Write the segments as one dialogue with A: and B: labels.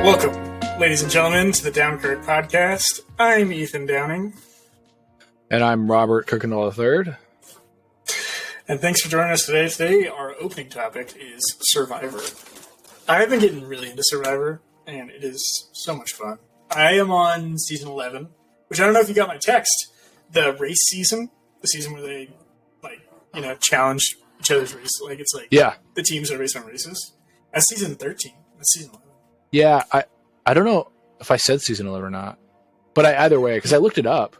A: Welcome, ladies and gentlemen, to the Downkirk podcast. I'm Ethan Downing.
B: And I'm Robert Kirkendall III.
A: And thanks for joining us today. Today, our opening topic is Survivor. I've been getting really into Survivor, and it is so much fun. I am on season 11, which I don't know if you got my text. The race season, the season where they, challenge each other's race. The teams are based on races. That's season 13. That's season 11.
B: Yeah, I don't know if I said season 11 or not, but either way, because I looked it up.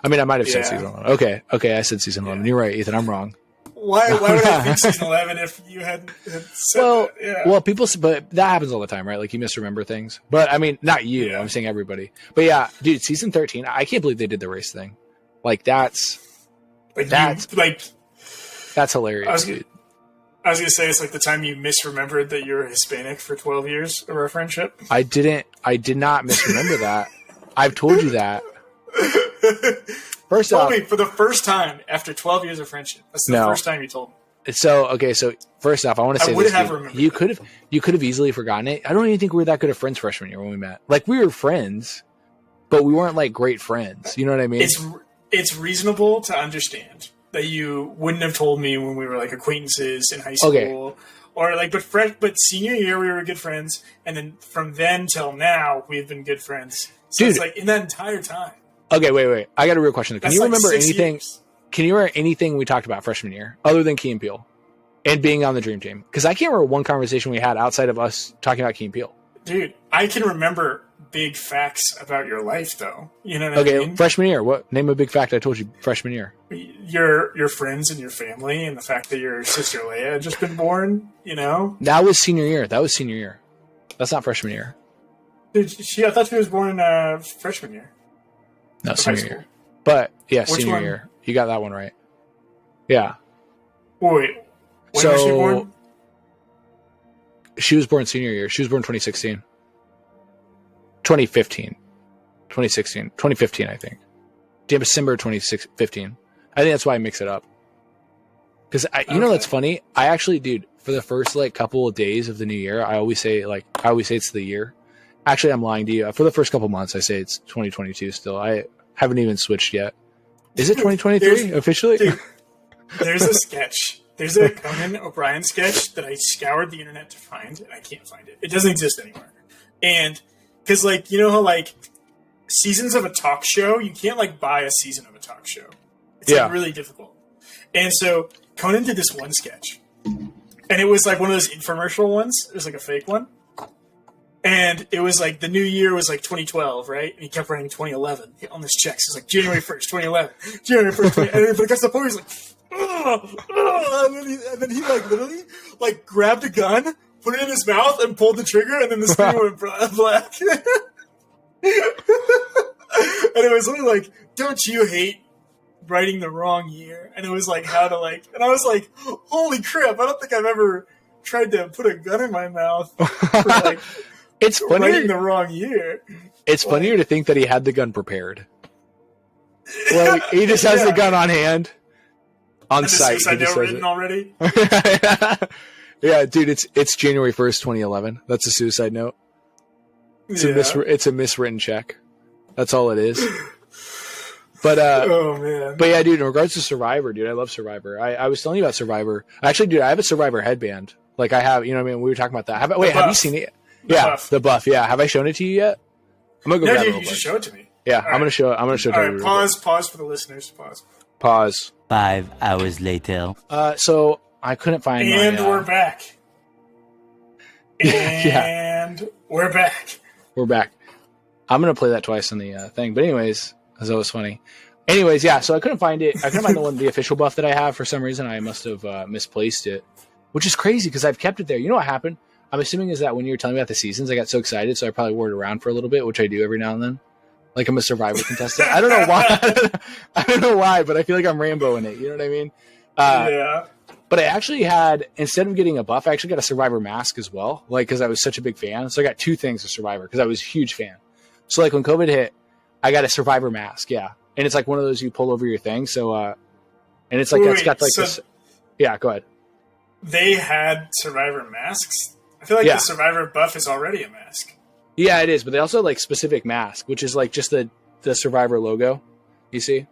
B: I mean, I might have said season 11. Okay, I said season 11. You're right, Ethan. I'm wrong.
A: Why would I think season 11 if you had said that? Yeah.
B: Well, but that happens all the time, right? Like, you misremember things. But, I mean, not you. Yeah. I'm saying everybody. But, yeah, dude, season 13, I can't believe they did the race thing. Like, that's hilarious, dude.
A: I was going to say, it's like the time you misremembered that you were Hispanic for 12 years of our friendship.
B: I did not misremember that. I've told you that.
A: First off, for the first time after 12 years of friendship. That's the first time you told me.
B: So first off, I want to say you could have easily forgotten it. I don't even think we were that good of friends freshman year when we met. Like, we were friends, but we weren't like great friends. You know what I mean?
A: It's reasonable to understand that you wouldn't have told me when we were like acquaintances in high school, or like, but senior year we were good friends, and then from then till now we've been good friends. So it's like in that entire time. Okay,
B: wait. I got a real question. Can you remember anything? Years. Can you remember anything we talked about freshman year other than Key and Peele and being on the dream team? Because I can't remember one conversation we had outside of us talking about Key and Peele.
A: Dude, I can remember big facts about your life, though. You know what I mean?
B: Freshman year. What? Name a big fact I told you freshman year.
A: Your friends and your family, and the fact that your sister Leia had just been born. You know,
B: that was senior year. That's not freshman year.
A: Dude, I thought she was born in freshman year.
B: No, senior year. But yeah, senior year. You got that one right. Yeah.
A: Wait. When was she born?
B: She was born senior year. She was born 2016. 2015. 2016. 2015, I think. December 2015. I think that's why I mix it up. Because, that's funny? I actually, dude, for the first, couple of days of the new year, I always say it's the year. Actually, I'm lying to you. For the first couple months, I say it's 2022 still. I haven't even switched yet. Is it 2023 officially?
A: Dude, there's a sketch. There's a Conan O'Brien sketch that I scoured the internet to find, and I can't find it. It doesn't exist anymore. And because, you know how, seasons of a talk show, you can't, buy a season of a talk show. It's, really difficult. And so Conan did this one sketch. And it was, one of those infomercial ones. It was, a fake one. And it was, the new year was, 2012, right? And he kept writing 2011 on this checks. It's January 1st, 2011. January 1st, 2011. And it gets to the point where he's and then he literally, grabbed a gun, put it in his mouth, and pulled the trigger, and then the screen went black. And it was literally don't you hate writing the wrong year? And it was how to and I was holy crap, I don't think I've ever tried to put a gun in my mouth for
B: it's funnier,
A: writing the wrong year.
B: It's funnier to think that he had the gun prepared. He just has the gun on hand. On site.
A: I know written already.
B: Yeah, dude, it's January 1st, 2011. That's a suicide note. It's a miswritten check. That's all it is. But
A: oh man.
B: But yeah, dude, in regards to Survivor, dude, I love Survivor. I was telling you about Survivor. Actually, dude, I have a Survivor headband. I have, you know what I mean? We were talking about that. Have you seen it? The buff. Yeah. Have I shown it to you yet? I'm gonna go grab it.
A: You should show it to me.
B: Yeah, I'm gonna show it to you.
A: All right, pause for the listeners.
B: Pause.
C: 5 hours later.
B: So I couldn't find
A: we're back. We're back.
B: We're back. I'm going to play that twice on the thing. But anyways, because that was funny. Anyways, yeah, so I couldn't find it. I couldn't find the official buff that I have. For some reason, I must have misplaced it, which is crazy because I've kept it there. You know what happened? I'm assuming is that when you were telling me about the seasons, I got so excited, so I probably wore it around for a little bit, which I do every now and then. Like I'm a Survivor contestant. I don't know why. I don't know why, but I feel like I'm Rambo in it. You know what I mean?
A: Yeah.
B: But I actually had, instead of getting a buff, I actually got a Survivor mask as well. Because I was such a big fan. So I got two things of Survivor because I was a huge fan. So when COVID hit, I got a Survivor mask. Yeah. And it's one of those you pull over your thing. So, and it's it's got this. Yeah, go ahead.
A: They had Survivor masks? I feel like the Survivor buff is already a mask.
B: Yeah, it is, but they also like specific mask, which is like just the Survivor logo. You see?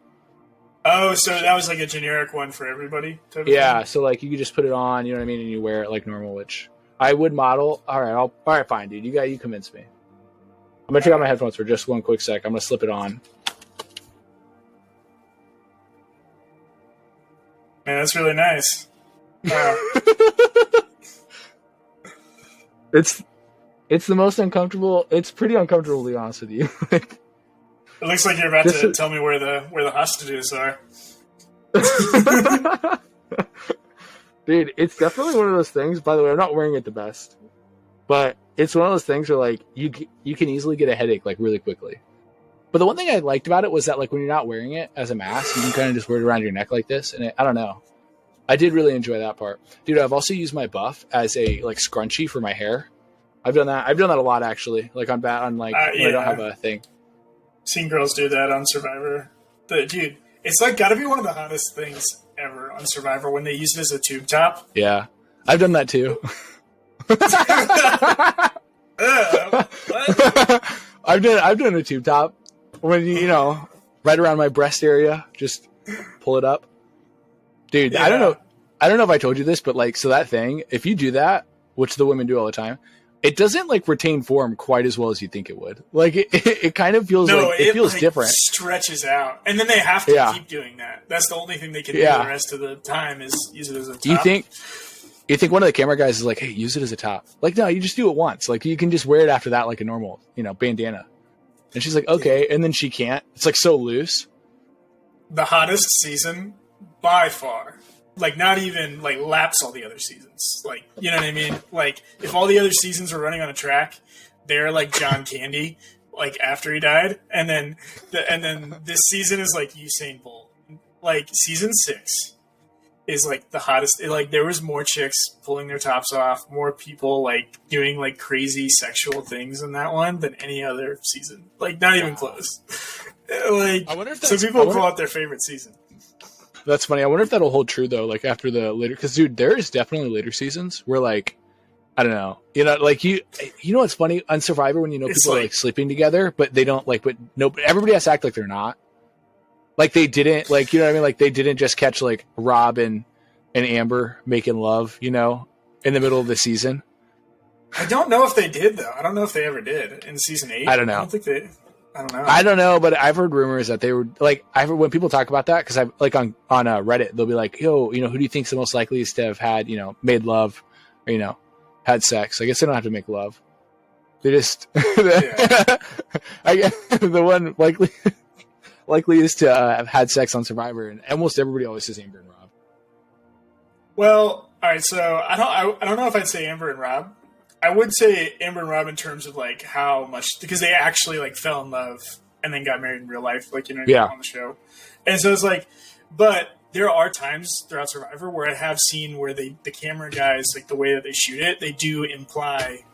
A: Oh, so that was like a generic one for everybody? Type of
B: Yeah,
A: thing?
B: so like you could just put it on, you know what I mean, and you wear it like normal, which I would model. All right, fine, dude. You convinced me. I'm gonna check out my headphones for just one quick sec. I'm gonna slip it on.
A: Man, that's really nice. Wow.
B: It's the most uncomfortable. It's pretty uncomfortable, to be honest with you.
A: It looks like you're about to tell me where the hostages are.
B: Dude, it's definitely one of those things. By the way, I'm not wearing it the best, but it's one of those things where like you can easily get a headache like really quickly. But the one thing I liked about it was that like when you're not wearing it as a mask, you can kind of just wear it around your neck like this, and I don't know. I did really enjoy that part, dude. I've also used my buff as a like scrunchie for my hair. I've done that a lot actually. Like on when I don't have a thing.
A: Seen girls do that on Survivor. Dude, it's like got to be one of the hottest things ever on Survivor when they use it as a tube top.
B: Yeah, I've done that too. I've done a tube top when you know right around my breast area, just pull it up, dude. Yeah. I don't know if I told you this, but like so that thing, if you do that, which the women do all the time, it doesn't like retain form quite as well as you think it would. Like it kind of feels it feels like different.
A: Stretches out, and then they have to keep doing that. That's the only thing they can do the rest of the time is use it as a top.
B: You think one of the camera guys is like, hey, use it as a top? Like, no, you just do it once. Like you can just wear it after that like a normal, bandana. And she's like, okay, and then she can't. It's like so loose.
A: The hottest season by far. Like not even like laps all the other seasons. Like you know what I mean? Like if all the other seasons were running on a track, they're like John Candy, like after he died, and then this season is like Usain Bolt. Like season 6 is like the hottest. Like there was more chicks pulling their tops off, more people like doing like crazy sexual things in that one than any other season. Like not even close. Like
B: I wonder if
A: some people pull out their favorite season.
B: That's funny. I wonder if that'll hold true though. Like after the later, because dude, there is definitely later seasons where like, I don't know, like you know what's funny on Survivor when people are like sleeping together, but they don't like, but everybody has to act like they're not. Like they didn't, like you know what I mean. Like they didn't just catch like Rob and Amber making love, in the middle of the season.
A: I don't know if they did though. I don't know if they ever did in season 8.
B: I don't know.
A: I don't think they. I don't know.
B: I don't know, but I've heard rumors that they were like. I've heard when people talk about that because I like on Reddit, they'll be like, "Yo, who do you think's the most likely to have had made love, or had sex?" I guess they don't have to make love. They just. I guess the one likely is to have had sex on Survivor, and almost everybody always says Amber and Rob.
A: Well, all right. So I don't know if I'd say Amber and Rob. I would say Amber and Rob in terms of like how much because they actually like fell in love and then got married in real life, like on the show. And so it's like, but there are times throughout Survivor where I have seen where the camera guys, like the way that they shoot it, they do imply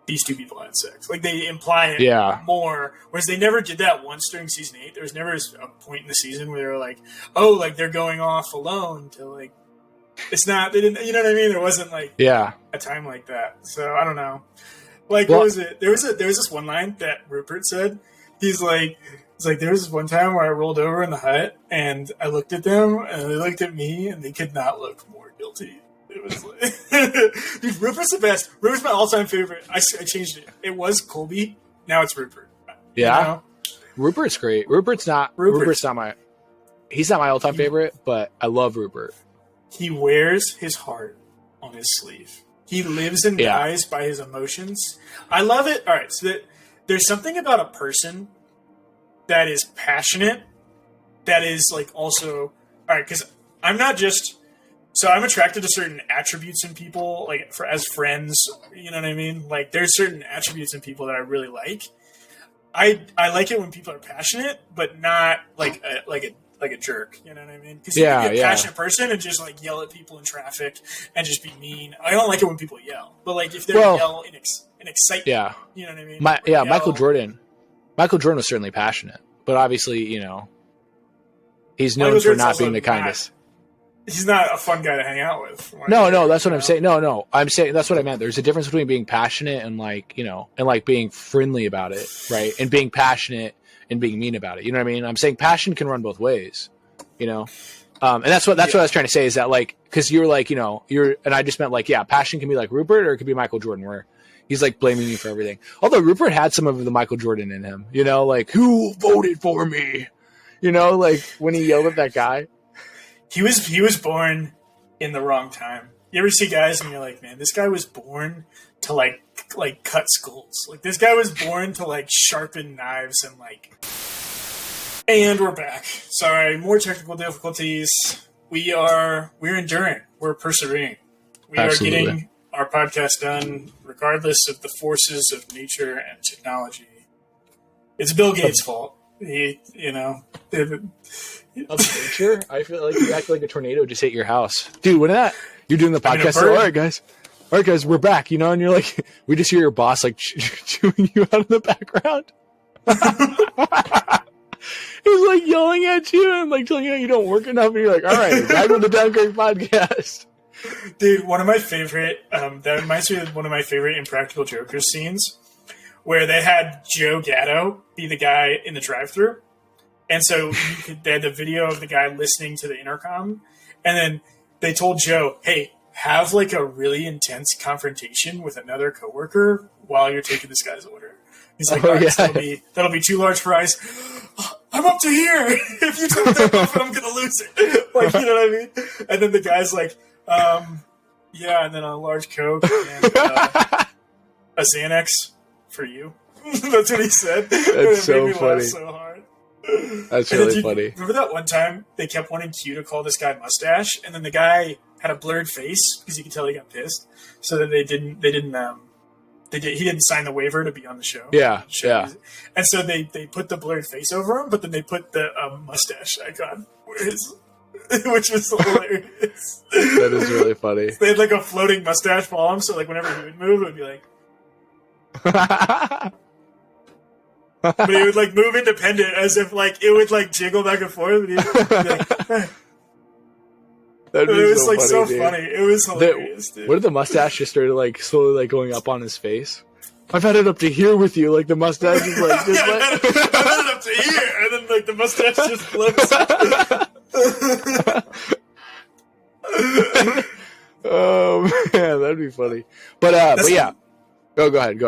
A: these two people had sex. Like they imply it more, whereas they never did that once during season 8. There was never a point in the season where they were like, oh, like they're going off alone to like. It's not. They didn't. You know what I mean? There wasn't like a time like that. So I don't know. Like what was it? There was this one line that Rupert said. It's like there was this one time where I rolled over in the hut and I looked at them and they looked at me and they could not look more guilty. It was like, dude, Rupert's the best. Rupert's my all-time favorite. I changed it. It was Colby. Now it's Rupert.
B: Yeah, Rupert's great. Rupert's not my. He's not my all-time favorite, but I love Rupert.
A: He wears his heart on his sleeve. He lives and dies by his emotions. I love it. All right, so there's something about a person that is passionate that is like also all right because I'm not just so I'm attracted to certain attributes in people like as friends. You know what I mean? Like there's certain attributes in people that I really like. I like it when people are passionate, but not like a jerk, you know what I mean? Because you can be a passionate person and just like yell at people in traffic and just be mean. I don't like it when people yell, but like if they yell in excitement, you know what I mean?
B: Michael Jordan was certainly passionate, but obviously, he's known for not being the kindest.
A: he's not a fun guy to hang out with.
B: No, that's what I'm saying. No, I'm saying that's what I meant. There's a difference between being passionate and like, you know, and like being friendly about it, right? And being passionate and being mean about it. You know what I mean? I'm saying passion can run both ways, you know? And that's what I was trying to say is that like, cause you're like, you know, and I just meant like, yeah, passion can be like Rupert or it could be Michael Jordan where he's like blaming you for everything. Although Rupert had some of the Michael Jordan in him, you know, like who voted for me? You know, like when he yelled at that guy.
A: He was born in the wrong time. You ever see guys and you're like, man, this guy was born to like cut skulls. Like this guy was born to like sharpen knives and like. And we're back. Sorry, more technical difficulties. We're enduring. We're persevering. We
B: Absolutely.
A: are getting our podcast done regardless of the forces of nature and technology. It's Bill Gates' fault. He, you know.
B: Of nature? I feel like you act like a tornado just hit your house. Dude, when that you're doing the podcast, so, all right guys, we're back, you know, and you're like, we just hear your boss like chewing you out in the background. He's like yelling at you and like telling you don't work enough, and you're like, all right, back with the Downkirk podcast.
A: Dude, one of my favorite, that reminds me of one of my favorite Impractical Jokers scenes, where they had Joe Gatto be the guy in the drive-thru. And so they had the video of the guy listening to the intercom. And then they told Joe, hey, have like a really intense confrontation with another coworker while you're taking this guy's order. He's like, all right, so that'll be 2 large fries. I'm up to here. If you take that off, I'm going to lose it. Like, you know what I mean? And then the guy's like, yeah, and then a large Coke and a Xanax for you. That's what he said.
B: That's so
A: made me
B: funny.
A: Laugh so hard.
B: That's really funny.
A: Remember that one time they kept wanting Q to call this guy Mustache, and then the guy had a blurred face because you could tell he got pissed. So then he didn't sign the waiver to be on the show.
B: Yeah.
A: And so they put the blurred face over him, but then they put the mustache icon, which was hilarious.
B: That is really funny.
A: They had like a floating mustache for him, so like whenever he would move, it would be like. But he would like move independent, as if like it would like jiggle back and forth. And he would be like, hey. It was so like funny, so dude. Funny. It was hilarious, dude.
B: What if the mustache just started like slowly like going up on his face? I've had it up to here with you, like the mustache is like just
A: I've had it up to here, and then like the mustache just floats.
B: Oh man, that'd be funny. But yeah. Go ahead.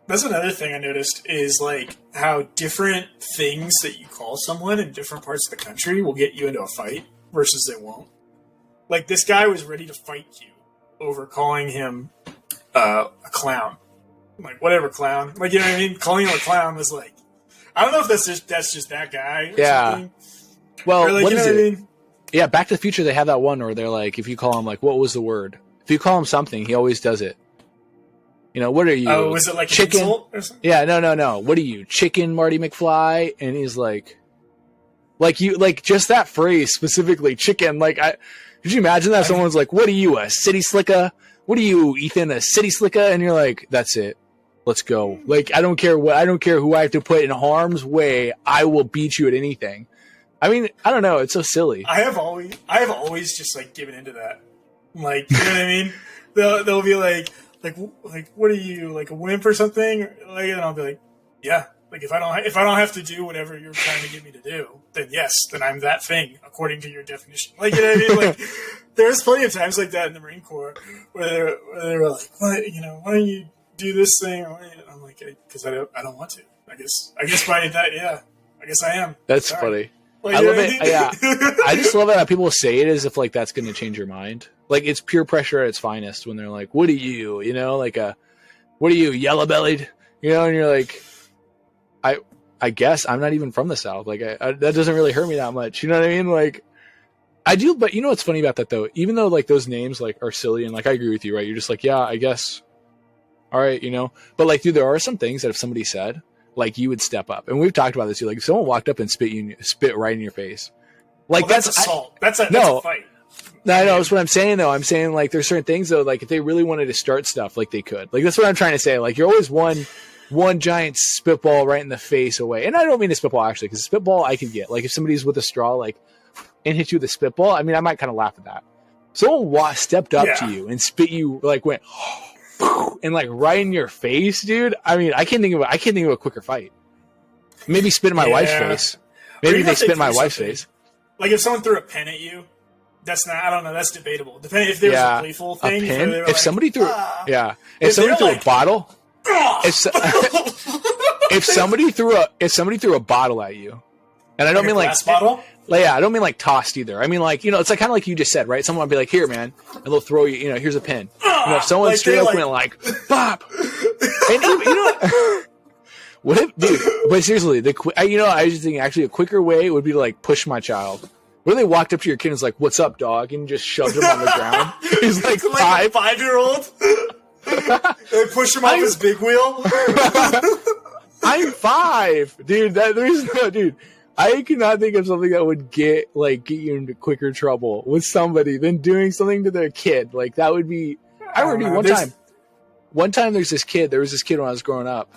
A: That's another thing I noticed is like how different things that you call someone in different parts of the country will get you into a fight versus they won't. Like this guy was ready to fight you over calling him a clown. Like whatever clown. Like you know what I mean? Calling him a clown was like I don't know if that's just that guy or something.
B: Well,
A: or like,
B: what
A: you know
B: is
A: what
B: it?
A: I mean?
B: Yeah, Back to the Future they have that one where they're like if you call him like what was the word? If you call him something, he always does it. You know, what are you?
A: Oh, was it like
B: chicken?
A: An insult or something?
B: Yeah, no. What are you? Chicken Marty McFly? And he's like you, like just that phrase specifically, chicken. Like, could you imagine that someone's like, "What are you, a city slicker? What are you, Ethan, a city slicker?" And you're like, "That's it. Let's go." Like, I don't care who I have to put in harm's way. I will beat you at anything. I mean, I don't know. It's so silly.
A: I have always just like given into that. Like, you know what I mean? They'll be like, what are you, like a wimp or something? Like, and I'll be like, yeah. Like if I don't have to do whatever you're trying to get me to do, then yes, then I'm that thing according to your definition. Like you know what I mean? Like there's plenty of times like that in the Marine Corps where they were like, why don't you do this thing? I'm like, because I don't want to. I guess by that, yeah. I guess I am.
B: That's
A: Sorry.
B: funny.
A: Like,
B: I love it. Yeah, I just love that people say it as if like that's going to change your mind. Like it's peer pressure at its finest when they're like, "What are you?" You know, like "What are you, yellow bellied?" You know, and you're like, I guess I'm not even from the South. Like that doesn't really hurt me that much. You know what I mean? Like I do, but you know what's funny about that though? Even though like those names like are silly and like I agree with you, right? You're just like, yeah, I guess. All right, you know. But like, dude, there are some things that if somebody said, like you would step up, and we've talked about this too. Like if someone walked up and spit right in your face, like that's
A: assault. That's a fight.
B: No, I know that's what I'm saying though. I'm saying like there's certain things though. Like if they really wanted to start stuff, like they could. Like that's what I'm trying to say. Like you're always one giant spitball right in the face away. And I don't mean to spitball actually, because spitball I can get. Like if somebody's with a straw, like and hit you with a spitball, I mean, I might kind of laugh at that. Someone stepped up to you and spit you, like went, and like right in your face, dude. I mean, I can't think of a quicker fight. Maybe spit in my wife's face. Maybe they spit in my wife's face.
A: Like if someone threw a pen at you, that's not. I don't know. That's debatable. Depending if there was a playful thing.
B: A pen. If
A: like,
B: somebody threw, if somebody threw a bottle, if somebody threw a bottle at you, and I don't mean
A: glass bottle.
B: I don't mean like tossed either. I mean like, it's like kind of like you just said, right? Someone would be like, "Here, man," and they'll throw you. Here's a pin. If someone like straight up went like, "Bop," and what if, dude? But seriously, I was just thinking actually a quicker way would be to like push my child. Where they walked up to your kid and was like, "What's up, dog?" and just shoved him on the ground. He's like
A: a 5-year-old. They push him off his big wheel.
B: I'm 5, dude. Dude. I cannot think of something that would get you into quicker trouble with somebody than doing something to their kid. Like that would be. I remember one time there was this kid when I was growing up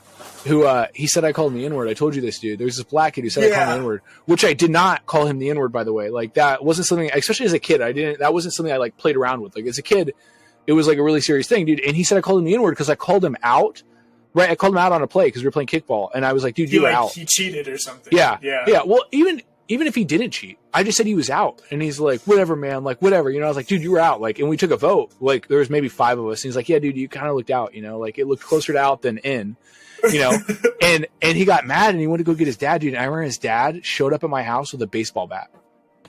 B: who he said I called him the N-word. I told you this, dude. There's this black kid who said I called him the N-word, which I did not call him the N-word, by the way. Like that wasn't something, especially as a kid, that wasn't something I like played around with. Like as a kid, it was like a really serious thing, dude. And he said I called him the N-word because I called him out. Right, I called him out on a play because we were playing kickball, and I was like, "Dude, you were out."
A: He cheated or something.
B: Yeah. Well, even if he didn't cheat, I just said he was out, and he's like, "Whatever, man. Like, whatever." I was like, "Dude, you were out." Like, and we took a vote. Like, there was maybe 5 of us, and he's like, "Yeah, dude, you kind of looked out. Like it looked closer to out than in." And he got mad, and he wanted to go get his dad, dude. And I remember his dad showed up at my house with a baseball bat,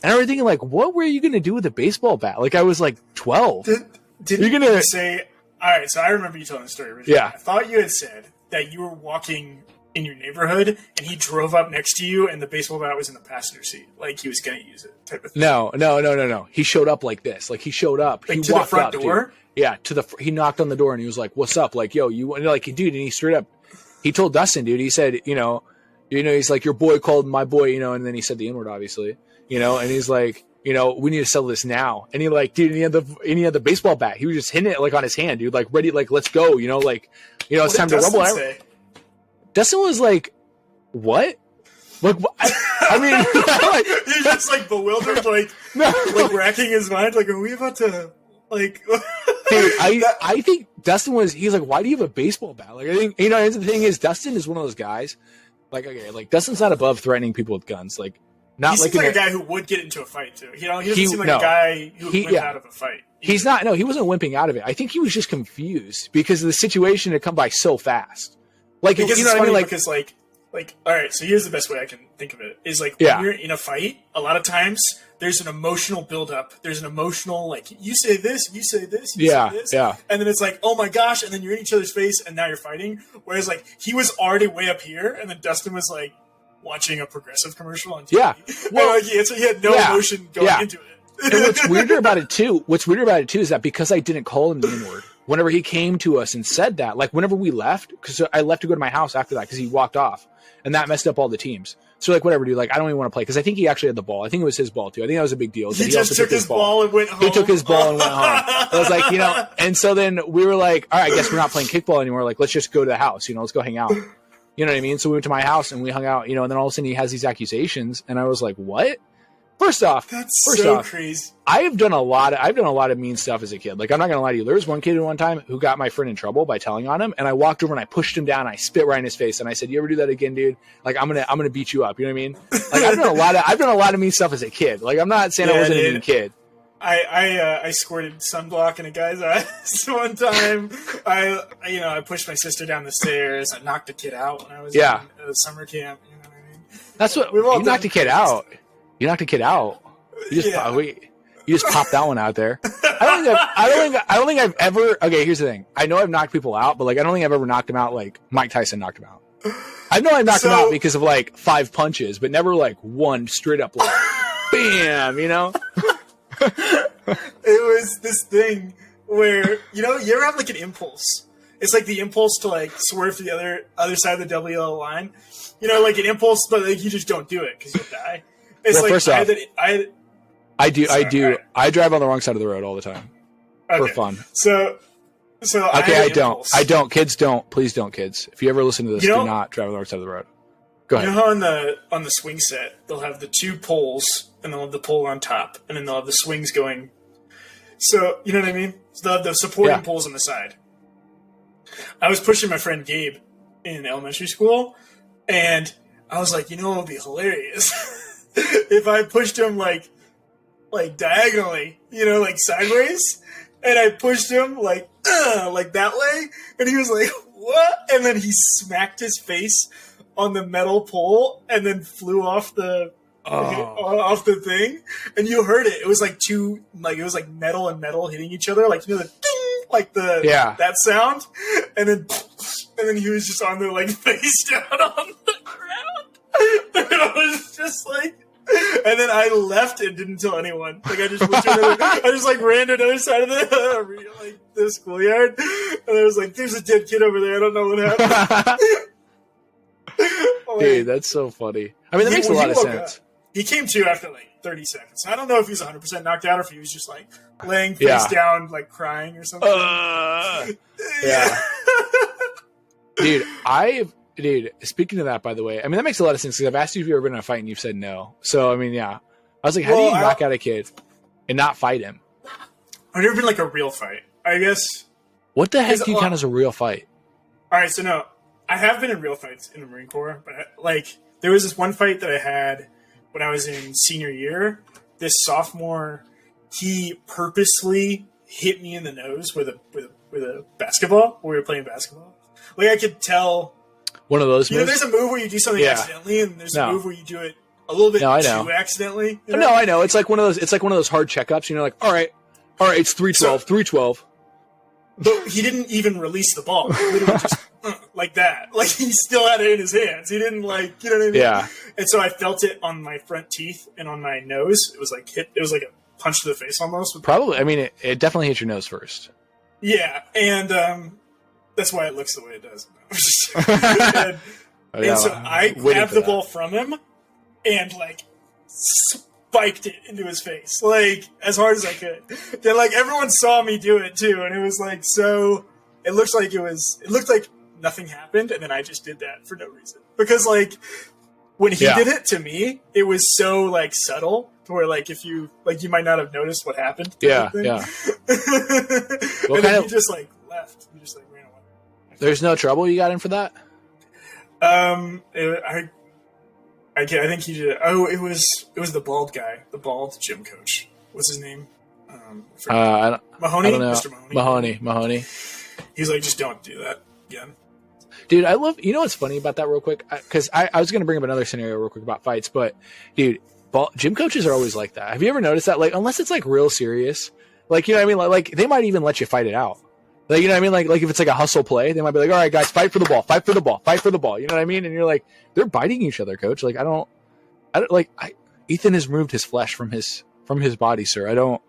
B: and I was thinking, like, what were you gonna do with a baseball bat? Like, I was like 12.
A: Did you say? All right, so I remember you telling the story originally.
B: Yeah,
A: I thought you had said that you were walking in your neighborhood and he drove up next to you and the baseball bat was in the passenger seat, like he was going to use it, type of thing.
B: No. He showed up like this. Like he showed up.
A: Like
B: he
A: to
B: walked
A: the front
B: up,
A: door?
B: Dude. Yeah, he knocked on the door and he was like, "What's up?" Like, "Yo, you," and like, dude, and he straight up, he told Dustin, dude, he said, he's like, "Your boy called my boy," and then he said the N-word, obviously, and he's like, "We need to settle this now." And he like, dude, and he had the baseball bat. He was just hitting it like on his hand, dude, like ready, like, let's go, it's time to rumble. Dustin was like, "What?" Like, I mean,
A: he's just like bewildered, like, like racking his mind, like, are we about to, like?
B: Dude, I think Dustin he's like, "Why do you have a baseball bat?" Like, I think, the thing is, Dustin is one of those guys, like, okay, like, Dustin's not above threatening people with guns, like, not
A: he
B: like
A: seems like a guy who would get into a fight too. He doesn't seem like a guy who would wimp out of a fight.
B: He's not. No, he wasn't wimping out of it. I think he was just confused because the situation had come by so fast. Like,
A: because
B: what I mean? Like,
A: because like, all right. So here's the best way I can think of it: is like when you're in a fight, a lot of times there's an emotional buildup. There's an emotional like, you say this, you say this, you say this, and then it's like, oh my gosh, and then you're in each other's face, and now you're fighting. Whereas like he was already way up here, and then Dustin was like watching a Progressive commercial on TV. Yeah, well, and, like, he had no emotion going into it.
B: And what's weirder about it too is that because I didn't call him the N-word, whenever he came to us and said that, like whenever we left, because I left to go to my house after that because he walked off, and that messed up all the teams. So like, whatever, dude, like I don't even want to play because I think he actually had the ball. I think it was his ball too. I think that was a big deal.
A: He just took his ball and went home.
B: He took his ball and went home. I was like, and so then we were like, all right, I guess we're not playing kickball anymore. Like, let's just go to the house. Let's go hang out. You know what I mean? So we went to my house and we hung out. And then all of a sudden he has these accusations, and I was like, what? First off,
A: crazy.
B: I've done a lot of mean stuff as a kid. Like, I'm not gonna lie to you. There was one kid at one time who got my friend in trouble by telling on him, and I walked over and I pushed him down. And I spit right in his face, and I said, "You ever do that again, dude? Like, I'm gonna beat you up." You know what I mean? Like, I've done a lot of mean stuff as a kid. Like, I'm not saying I wasn't a mean kid.
A: I squirted sunblock in a guy's eyes one time. I pushed my sister down the stairs. I knocked a kid out when I was in summer camp. You know what I mean?
B: That's what you knocked a kid out. You knocked a kid out. You just popped that one out there. I don't think I've ever. Okay, here's the thing. I know I've knocked people out, but like I don't think I've ever knocked them out like Mike Tyson knocked him out. I know I've knocked him out because of like 5 punches, but never like one straight up like bam.
A: It was this thing where you ever have like an impulse. It's like the impulse to like swerve to the other side of the WL line. Like an impulse, but like you just don't do it because you'll die. It's like
B: first off, I drive on the wrong side of the road all the time for fun.
A: So
B: okay, I don't. Kids don't. Please don't, kids. If you ever listen to this, do not drive on the wrong side of the road. Go
A: You
B: ahead.
A: know how on the swing set they'll have the two poles and they'll have the pole on top, and then they'll have the swings going. So you know what I mean? So they'll have the supporting poles on the side. I was pushing my friend Gabe in elementary school, and I was like, you know, what would be hilarious if I pushed him like diagonally, you know, like sideways, and I pushed him like that way, and he was like, what? And then he smacked his face on the metal pole and then flew off the thing, and you heard it. It was like it was like metal and metal hitting each other, like, you know, the ding, like that sound, and then he was just on there like face down on the ground, and I was just like. And then I left and didn't tell anyone. Like I just went to I just like ran to another side of the schoolyard, and I was like, "There's a dead kid over there. I don't know what happened."
B: Dude, that's so funny. I mean, that makes a lot of sense.
A: He came to after like 30 seconds. I don't know if he was 100% knocked out or if he was just like laying face down, like crying or something.
B: Yeah. Dude, speaking of that, by the way, I mean, that makes a lot of sense because I've asked you if you've ever been in a fight and you've said no. So, I mean, yeah. I was like, how do you knock out a kid and not fight him?
A: I've never been like a real fight, I guess.
B: What the heck do you count as a real fight?
A: All right, so no, I have been in real fights in the Marine Corps, but like there was this one fight that I had when I was in senior year. This sophomore, he purposely hit me in the nose with a basketball when we were playing basketball. Like I could tell.
B: One of those moves?
A: You know, there's a move where you do something accidentally, and there's a move where you do it a little bit too accidentally. You know?
B: No, I know. It's like one of those hard checkups. You know, like, all right, it's 312, 312.
A: But he didn't even release the ball. Literally just like that. Like he still had it in his hands. He didn't like, you know what I mean?
B: Yeah.
A: And so I felt it on my front teeth and on my nose. It was like it was like a punch to the face almost.
B: Probably. I mean, it definitely hit your nose first.
A: Yeah, and that's why it looks the way it does. and so I grabbed the ball from him and like spiked it into his face, like as hard as I could. Then like everyone saw me do it too, and it was like so. It looked like nothing happened, and then I just did that for no reason because like when he did it to me, it was so like subtle to where like if you like you might not have noticed what happened.
B: Yeah.
A: And then he just like left. He just like ran away.
B: There's no trouble you got in for that?
A: I think he did. Oh, it was the bald guy, the bald gym coach. What's his name?
B: Mahoney.
A: I don't know.
B: Mr. Mahoney.
A: He's like, just don't do that again.
B: Dude, I love. You know what's funny about that, real quick? Because I was going to bring up another scenario real quick about fights, but dude, gym coaches are always like that. Have you ever noticed that? Like, unless it's like real serious, like you know what I mean? Like they might even let you fight it out. Like, you know what I mean? Like if it's like a hustle play, they might be like, all right, guys, fight for the ball, fight for the ball, fight for the ball. You know what I mean? And you're like, they're biting each other, coach. Like, I don't Ethan has removed his flesh from his body, sir.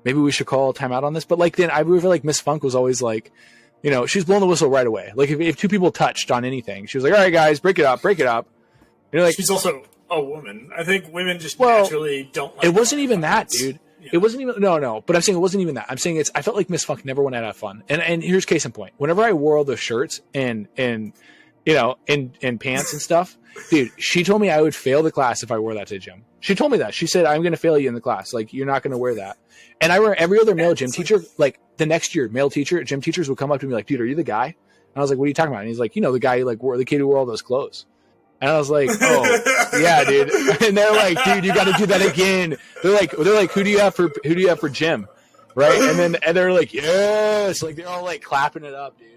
B: Maybe we should call a timeout on this. But like, then I remember like Miss Funk was always like, you know, she's blowing the whistle right away. Like if two people touched on anything, she was like, all right, guys, break it up. You know, like
A: she's also a woman. I think women just naturally don't like
B: it wasn't even that,
A: fights.
B: dude.
A: Yeah.
B: It wasn't even no. But I'm saying it wasn't even that. I'm saying I felt like Miss Funk never went out of fun. And here's case in point. Whenever I wore all those shirts and you know and pants and stuff, dude, she told me I would fail the class if I wore that to the gym. She told me that. She said, I'm going to fail you in the class. Like you're not going to wear that. And I remember every other male gym teacher, like the next year, gym teachers would come up to me like, dude, are you the guy? And I was like, what are you talking about? And he's like, you know, the guy who like wore the kid who wore all those clothes. And I was like, oh yeah, dude. And they're like, dude, you got to do that again. They're like, who do you have for gym? Right. And they're like, yes. Like they're all like clapping it up, dude.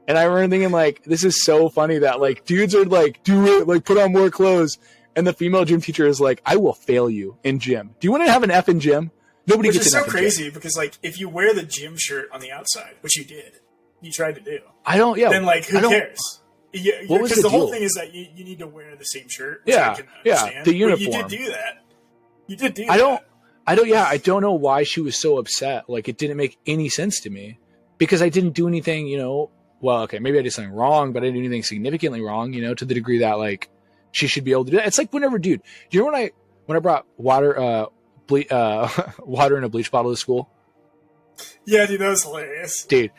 B: And I remember thinking like, this is so funny that like dudes are like, do it, like put on more clothes. And the female gym teacher is like, I will fail you in gym. Do you want to have an F in gym? Nobody gets an F in gym.
A: Which is so crazy because like if you wear the gym shirt on the outside, which you did, you tried to do.
B: Then
A: like who cares? Yeah, because the whole thing is that you need to wear the same shirt.
B: Yeah, the uniform.
A: But you did do that. You did do
B: that. I don't know why she was so upset. Like, it didn't make any sense to me. Because I didn't do anything, you know, well, okay, maybe I did something wrong, but I didn't do anything significantly wrong, you know, to the degree that, like, she should be able to do that. It's like whenever, dude, do you know when I brought water in a bleach bottle to school?
A: Yeah, dude, that was hilarious.
B: Dude,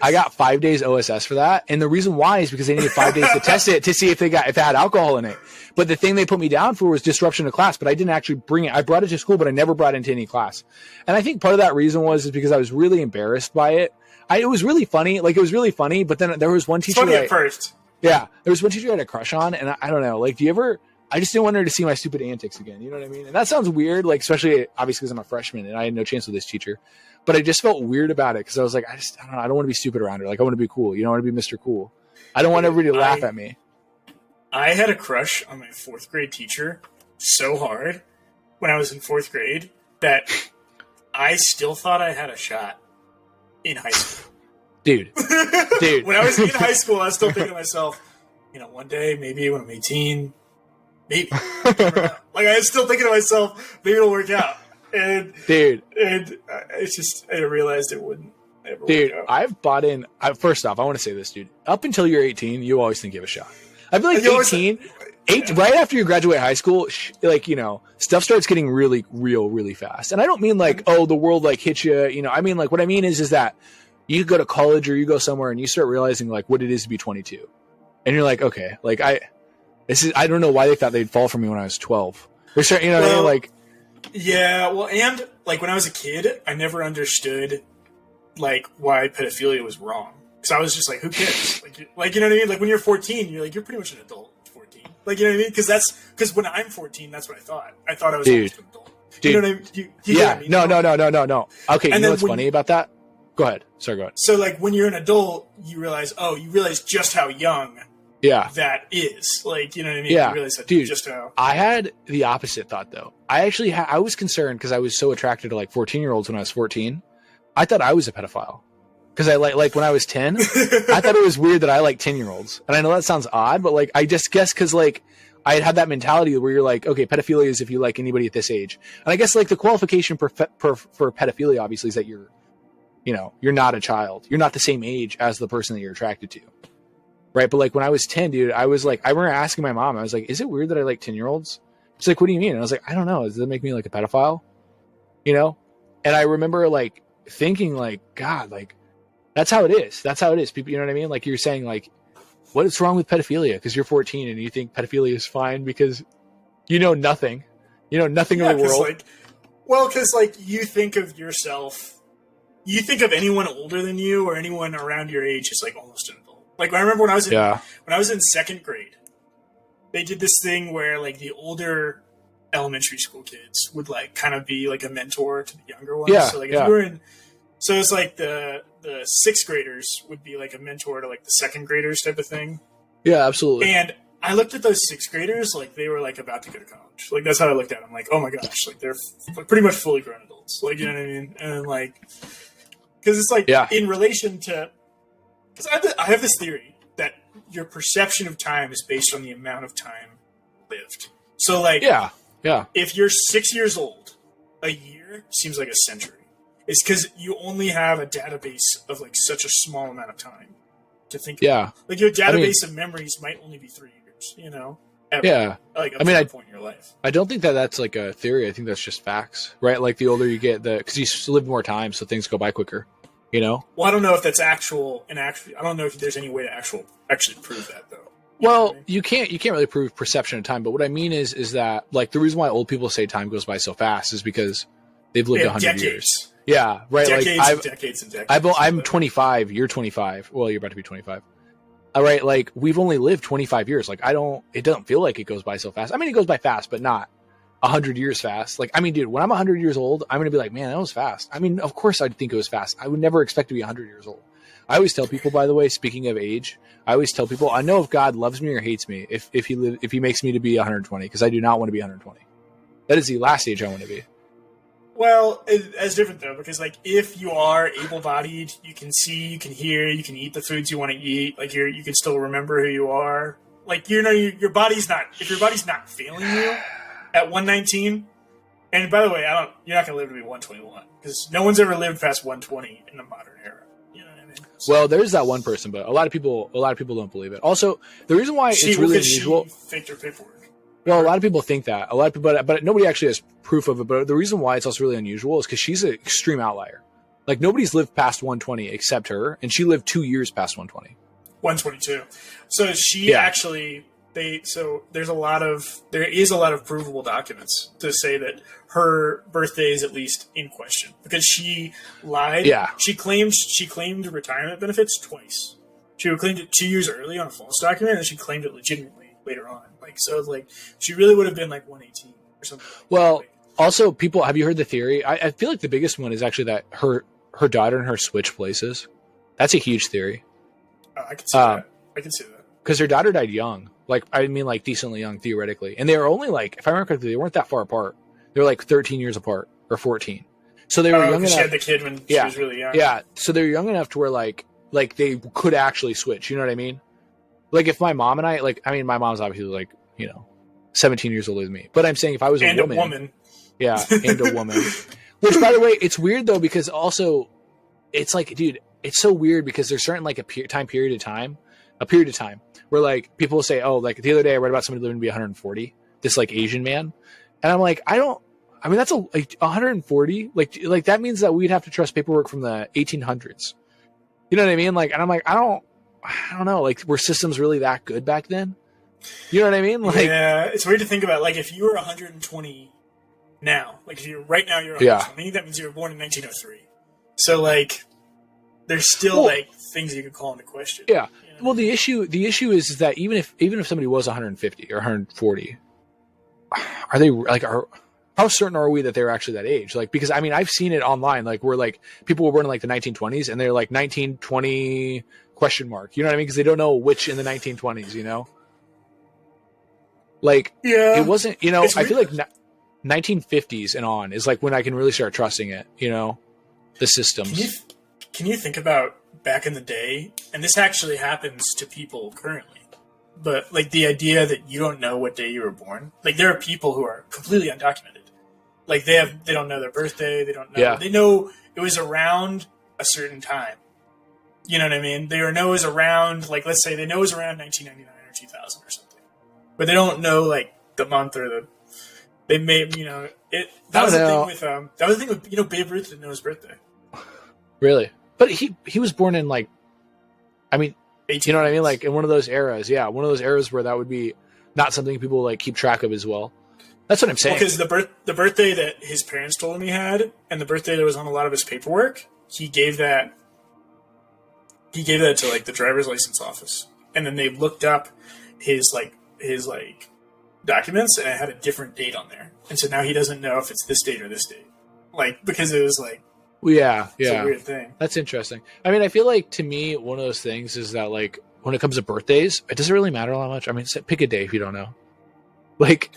B: I got 5 days OSS for that, and the reason why is because they needed 5 days to test it to see if it had alcohol in it. But the thing they put me down for was disruption to class, but I didn't actually bring it. I brought it to school, but I never brought it into any class. And I think part of that reason is because I was really embarrassed by it. It was really funny, but then there was one teacher.
A: It's funny at first.
B: Yeah, there was one teacher I had a crush on, and I don't know, like, do you ever? I just didn't want her to see my stupid antics again. You know what I mean? And that sounds weird, like, especially obviously because I'm a freshman and I had no chance with this teacher. But I just felt weird about it because I was like, I don't know, I don't want to be stupid around her. Like, I want to be cool. You know, I want to be Mr. Cool. I don't want everybody to laugh at me.
A: I had a crush on my 4th grade teacher so hard when I was in 4th grade that I still thought I had a shot in high school.
B: Dude.
A: When I was in high school, I was still thinking to myself, one day, maybe when I'm 18, maybe. Like, I was still thinking to myself, maybe it'll work out. And it's just, I realized it wouldn't ever work out.
B: I've bought in. First off, I want to say this, dude. Up until you're 18, you always think you have a shot. I feel like 18, right after you graduate high school, stuff starts getting really real, really fast. And I don't mean like, oh, the world like hits you. I mean, like, what I mean is that you go to college or you go somewhere and you start realizing like what it is to be 22, and you're like, okay, like I don't know why they thought they'd fall for me when I was 12. They're starting, what I mean? Like.
A: Yeah, well, and like when I was a kid, I never understood like why pedophilia was wrong. Because I was just like, who cares? Like you know what I mean? Like when you're 14, you're pretty much an adult at 14. Like, you know what I mean? Because when I'm 14, that's what I thought. I thought I was almost an adult.
B: Dude.
A: You know what I mean? You know what I mean?
B: No. Okay, you know what's funny about that? Go ahead. Sorry, go ahead.
A: So like when you're an adult, you realize just how young that is. Like, you know what I mean?
B: Yeah.
A: You realize that
B: Dude,
A: just how.
B: I had the opposite thought though. I was concerned because I was so attracted to like 14-year-olds when I was 14. I thought I was a pedophile. Because I like when I was 10, I thought it was weird that I like 10-year-olds. And I know that sounds odd, but like I just guess because like I had that mentality where you're like, okay, pedophilia is if you like anybody at this age. And I guess like the qualification for pedophilia obviously is that you're not a child. You're not the same age as the person that you're attracted to. Right? But like when I was 10, dude, I was like, I remember asking my mom, I was like, is it weird that I like 10-year-olds? She's like, what do you mean? And I was like, I don't know. Does that make me like a pedophile? And I remember like thinking like, God, like that's how it is. That's how it is. People, you know what I mean? Like you're saying like, what is wrong with pedophilia? Because you're 14 and you think pedophilia is fine because you know nothing. You know nothing of the world.
A: Because like you think of yourself, you think of anyone older than you or anyone around your age as like almost an adult. Like I remember when I was in 2nd grade, they did this thing where like the older elementary school kids would like kind of be like a mentor to the younger ones.
B: Yeah,
A: so like if you were in, so it's like the 6th graders would be like a mentor to like the 2nd graders type of thing.
B: Yeah, absolutely.
A: And I looked at those 6th graders like they were like about to go to college. Like that's how I looked at them. Like, oh my gosh, like they're pretty much fully grown adults. Like, you know what I mean? And like, because it's like in relation to, because I have this theory that your perception of time is based on the amount of time lived. So like, if you're 6 years old, a year seems like a century. It's because you only have a database of like such a small amount of time to think about. Like your database of memories might only be 3 years, ever. Like up to that point in your life.
B: I don't think that that's like a theory. I think that's just facts, right? Like the older you get, because you live more time, so things go by quicker, Well,
A: I don't know if that's actual. I don't know if there's any way to actually prove that though.
B: Well, you can't really prove perception of time, but what I mean is that like the reason why old people say time goes by so fast is because they've lived 100 years. Yeah, right.
A: Decades and decades.
B: I'm 25. You're 25. Well, you're about to be 25. All right, like we've only lived 25 years. Like it doesn't feel like it goes by so fast. I mean, it goes by fast, but not 100 years fast. Like, I mean, dude, when I'm 100 years old, I'm gonna be like, man, that was fast. I mean, of course, I'd think it was fast. I would never expect to be 100 years old. I always tell people, by the way, speaking of age, I know if God loves me or hates me if he makes me to be 120, because I do not want to be 120. That is the last age I want to be.
A: Well, it's different though, because like if you are able-bodied, you can see, you can hear, you can eat the foods you want to eat. Like you can still remember who you are. Like your body's not, if your body's not failing you at 119. And by the way, you're not gonna live to be 121 because no one's ever lived past 120 in the modern era. You know what I mean? So,
B: well, there's that one person, but a lot of people don't believe it. Also, the reason why it's really unusual.
A: She faked her paperwork.
B: Well, a lot of people think that. A lot of people, but nobody actually has proof of it. But the reason why it's also really unusual is because she's an extreme outlier. Like nobody's lived past 120 except her, and she lived 2 years past 120.
A: 122. So she actually there is a lot of provable documents to say that her birthday is at least in question because she lied.
B: Yeah.
A: She claimed retirement benefits twice. She claimed it 2 years early on a false document, and she claimed it legitimately later on. She really would have been like 118 or something.
B: Well, also people, have you heard the theory? I feel like the biggest one is actually that her daughter and her switch places. That's a huge theory.
A: I can see that. I can see that.
B: Because her daughter died young. Like decently young, theoretically. And they were only if I remember correctly, they weren't that far apart. They were like 13 years apart, or 14. So they were young enough.
A: She had the kid when she was really young.
B: Yeah, so they were young enough to where like they could actually switch. You know what I mean? Like if my mom and my mom's obviously 17 years older than me. But I'm saying if I was a woman. Yeah, and a woman. Which, by the way, it's weird though, because also it's like, dude, it's so weird because there's certain like a period of time where like people will say, oh, like the other day I read about somebody living to be 140, this like Asian man. And I'm like, that's 140. Like that means that we'd have to trust paperwork from the 1800s. You know what I mean? Like, and I'm like, I don't know. Like, were systems really that good back then? You know what I mean? Like,
A: yeah, it's weird to think about. Like, if you were 120 now, like if you're right now you're 120, that means you were born in 1903. So like, there's still like things you could call into question.
B: Yeah.
A: You know?
B: Well, the issue is that even if somebody was 150 or 140, are they like how certain are we that they're actually that age? Like, because I mean, I've seen it online, like where like people were born in like the 1920s and they're like 1920 question mark. You know what I mean? Because they don't know which in the 1920s. You know, like it wasn't. You know, I feel like 1950s and on is like when I can really start trusting it. You know, the systems.
A: Can you think about back in the day? And this actually happens to people currently. But like the idea that you don't know what day you were born, like there are people who are completely undocumented. Like they don't know their birthday. They don't know. Yeah. They know it was around a certain time. You know what I mean? They know it was around, like let's say they know it was around 1999 or 2000 or something, but they don't know like the month or the. They may it. That was the thing with Babe Ruth didn't know his birthday.
B: Really, but he was born in like, I mean. 18 you know what I mean? Like in one of those eras, one of those eras where that would be not something people like keep track of as well. That's what I'm saying.
A: Because the birthday that his parents told him he had, and the birthday that was on a lot of his paperwork, he gave that to like the driver's license office, and then they looked up his documents, and it had a different date on there, and so now he doesn't know if it's this date or this date, like because it was like. It's a weird thing.
B: That's interesting. I mean, I feel like to me, one of those things is that like when it comes to birthdays, it doesn't really matter all that much. I mean, pick a day if you don't know. Like,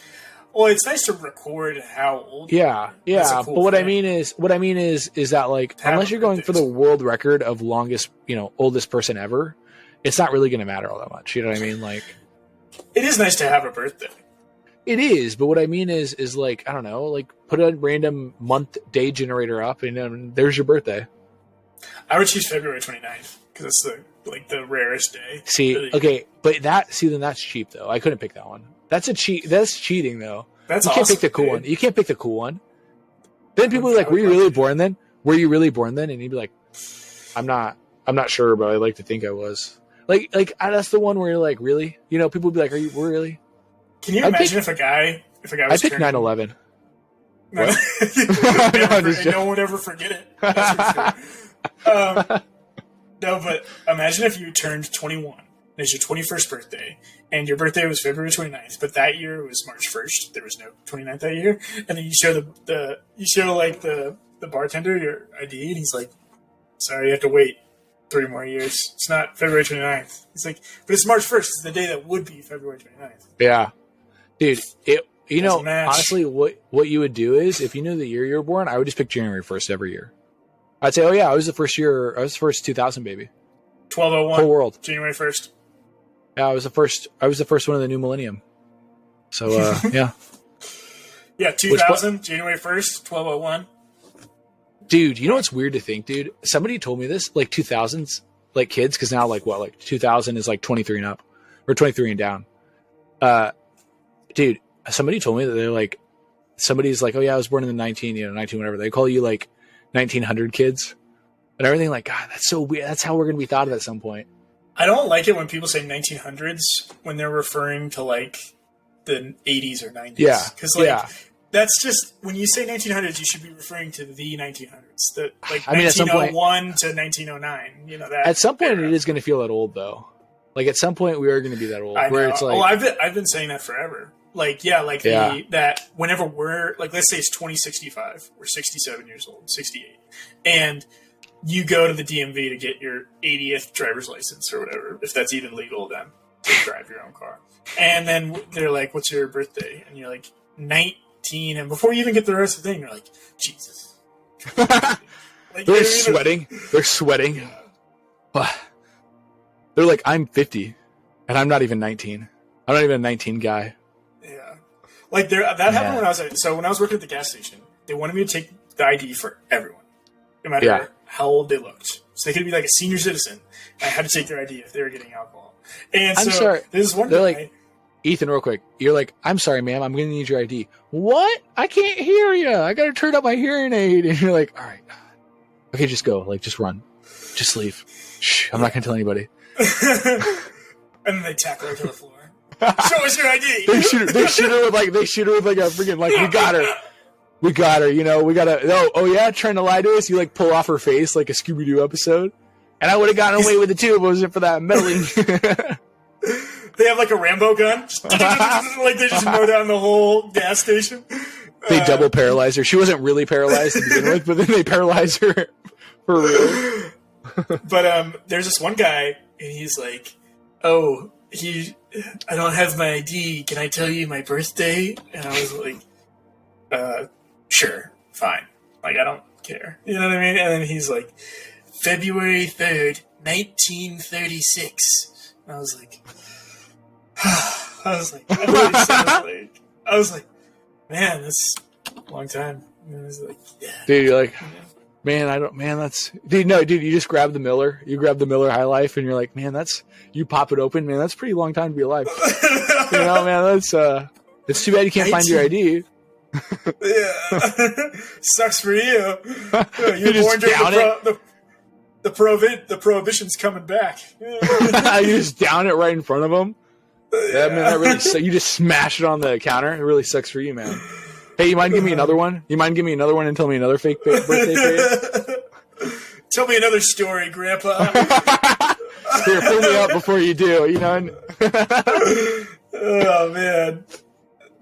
A: well, it's nice to record how old.
B: Yeah. Cool but what thing. I mean is that like unless you're going for the world record of longest, oldest person ever, it's not really going to matter all that much. You know what I mean? Like,
A: it is nice to have a birthday.
B: It is, but what I mean is like, I don't know, like put a random month day generator up and then there's your birthday.
A: I would choose February 29th because it's the rarest day.
B: See, really. Okay, but then that's cheap though. I couldn't pick that one. That's cheating though.
A: That's
B: you can't pick the cool one. You can't pick the cool one. Then people are like, were you really born then? Were you really born then? And you'd be like, I'm not sure, but I like to think I was. Like that's the one where you're like, really? People would be like, we're really?
A: Can you imagine if a guy was
B: I picked 9/11.
A: No, no one would ever forget it. That's for sure. No, but imagine if you turned 21. It's your 21st birthday, and your birthday was February 29th, but that year was March 1st. There was no 29th that year, and then you show the bartender your ID, and he's like, "Sorry, you have to wait 3 more years. It's not February 29th." He's like, "But it's March 1st. It's the day that would be February 29th."
B: Yeah. Dude, honestly, what you would do is, if you knew the year you were born, I would just pick January 1st every year. I'd say, oh yeah, I was the first 2000 baby.
A: 1201.
B: Whole world.
A: January 1st.
B: Yeah, I was the first one of the new millennium. So, yeah.
A: Yeah, 2000, January 1st, 1201.
B: Dude, you know what's weird to think, dude? Somebody told me this, like 2000s, like kids, because now, like 2000 is like 23 and up, or 23 and down. Dude, somebody told me that they're like, somebody's like, oh yeah, I was born in the 19 whatever. They call you like 1900 kids. and everything. Like, God, that's so weird. That's how we're going to be thought of at some point.
A: I don't like it when people say 1900s when they're referring to like the 80s or 90s.
B: Yeah,
A: because like that's just when you say 1900s, you should be referring to the 1900s. The like 1901 to 1909. You know that.
B: At some point, it is going to feel that old, though. Like at some point, we are going to be that old. Where it's like,
A: I've been saying that forever. Like that whenever we're like, let's say it's 2065, we're 67 years old, 68, and you go to the DMV to get your 80th driver's license or whatever, if that's even legal then, to drive your own car. And then they're like, what's your birthday? And you're like, 19. And before you even get the rest of the thing, you're like, Jesus. Like,
B: they're sweating. They're sweating. They're like, I'm 50, and I'm not even 19. I'm not even a 19 guy.
A: Yeah. Like, that happened when I was working at the gas station. They wanted me to take the ID for everyone, no matter how old they looked. So they could be like a senior citizen. I had to take their ID if they were getting alcohol. And
B: I'm sorry.
A: There's one
B: They're
A: guy.
B: like, Ethan, real quick. You're like, I'm sorry, ma'am. I'm going to need your ID. What? I can't hear you. I got to turn up my hearing aid. And you're like, all right. Okay, just go. Like, just run. Just leave. Shh. I'm not going to tell anybody.
A: And then they tackle her to the floor. Show us your ID.
B: They shoot her with like a freaking like, we got her, you know, we gotta, oh yeah, trying to lie to us. You like pull off her face like a Scooby-Doo episode. And I would have gotten away with it too if it wasn't for that meddling.
A: They have like a Rambo gun. Like they just mow down the whole gas station.
B: They double paralyze her. She wasn't really paralyzed to begin with, but then they paralyze her for real.
A: But there's this one guy, and he's like, I don't have my ID. Can I tell you my birthday? And I was like, sure, fine. Like, I don't care. You know what I mean? And then he's like, February 3rd, 1936. And I was like, man, that's a long time. And I was like, yeah.
B: Dude, you're like, dude, you just grab the Miller. You grab the Miller High Life, and you're like, man, you pop it open, man, that's a pretty long time to be alive. You know, man, it's too bad you can't find your ID.
A: Yeah. Sucks for you. You're born during the prohibition's coming back.
B: You just down it right in front of them. Yeah, man, that really you just smash it on the counter. It really sucks for you, man. Hey, you mind giving me another one? You mind giving me another one and tell me another fake birthday for you?
A: Tell me another story, Grandpa.
B: Here, pull me up before you do, you know?
A: Oh, man.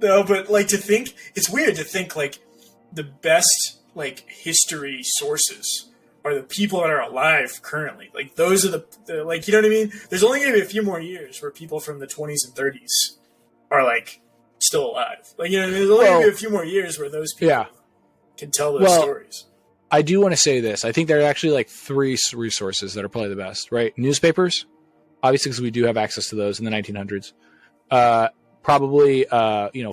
A: No, but, like, it's weird to think, like, the best, like, history sources are the people that are alive currently. Like, those are the like, you know what I mean? There's only going to be a few more years where people from the 20s and 30s are, like, still alive. Like, you know, there's only going to be a few more years where those people can tell those stories.
B: I do want to say this. I think there are actually, like, 3 resources that are probably the best, right? Newspapers, obviously, because we do have access to those in the 1900s. Probably,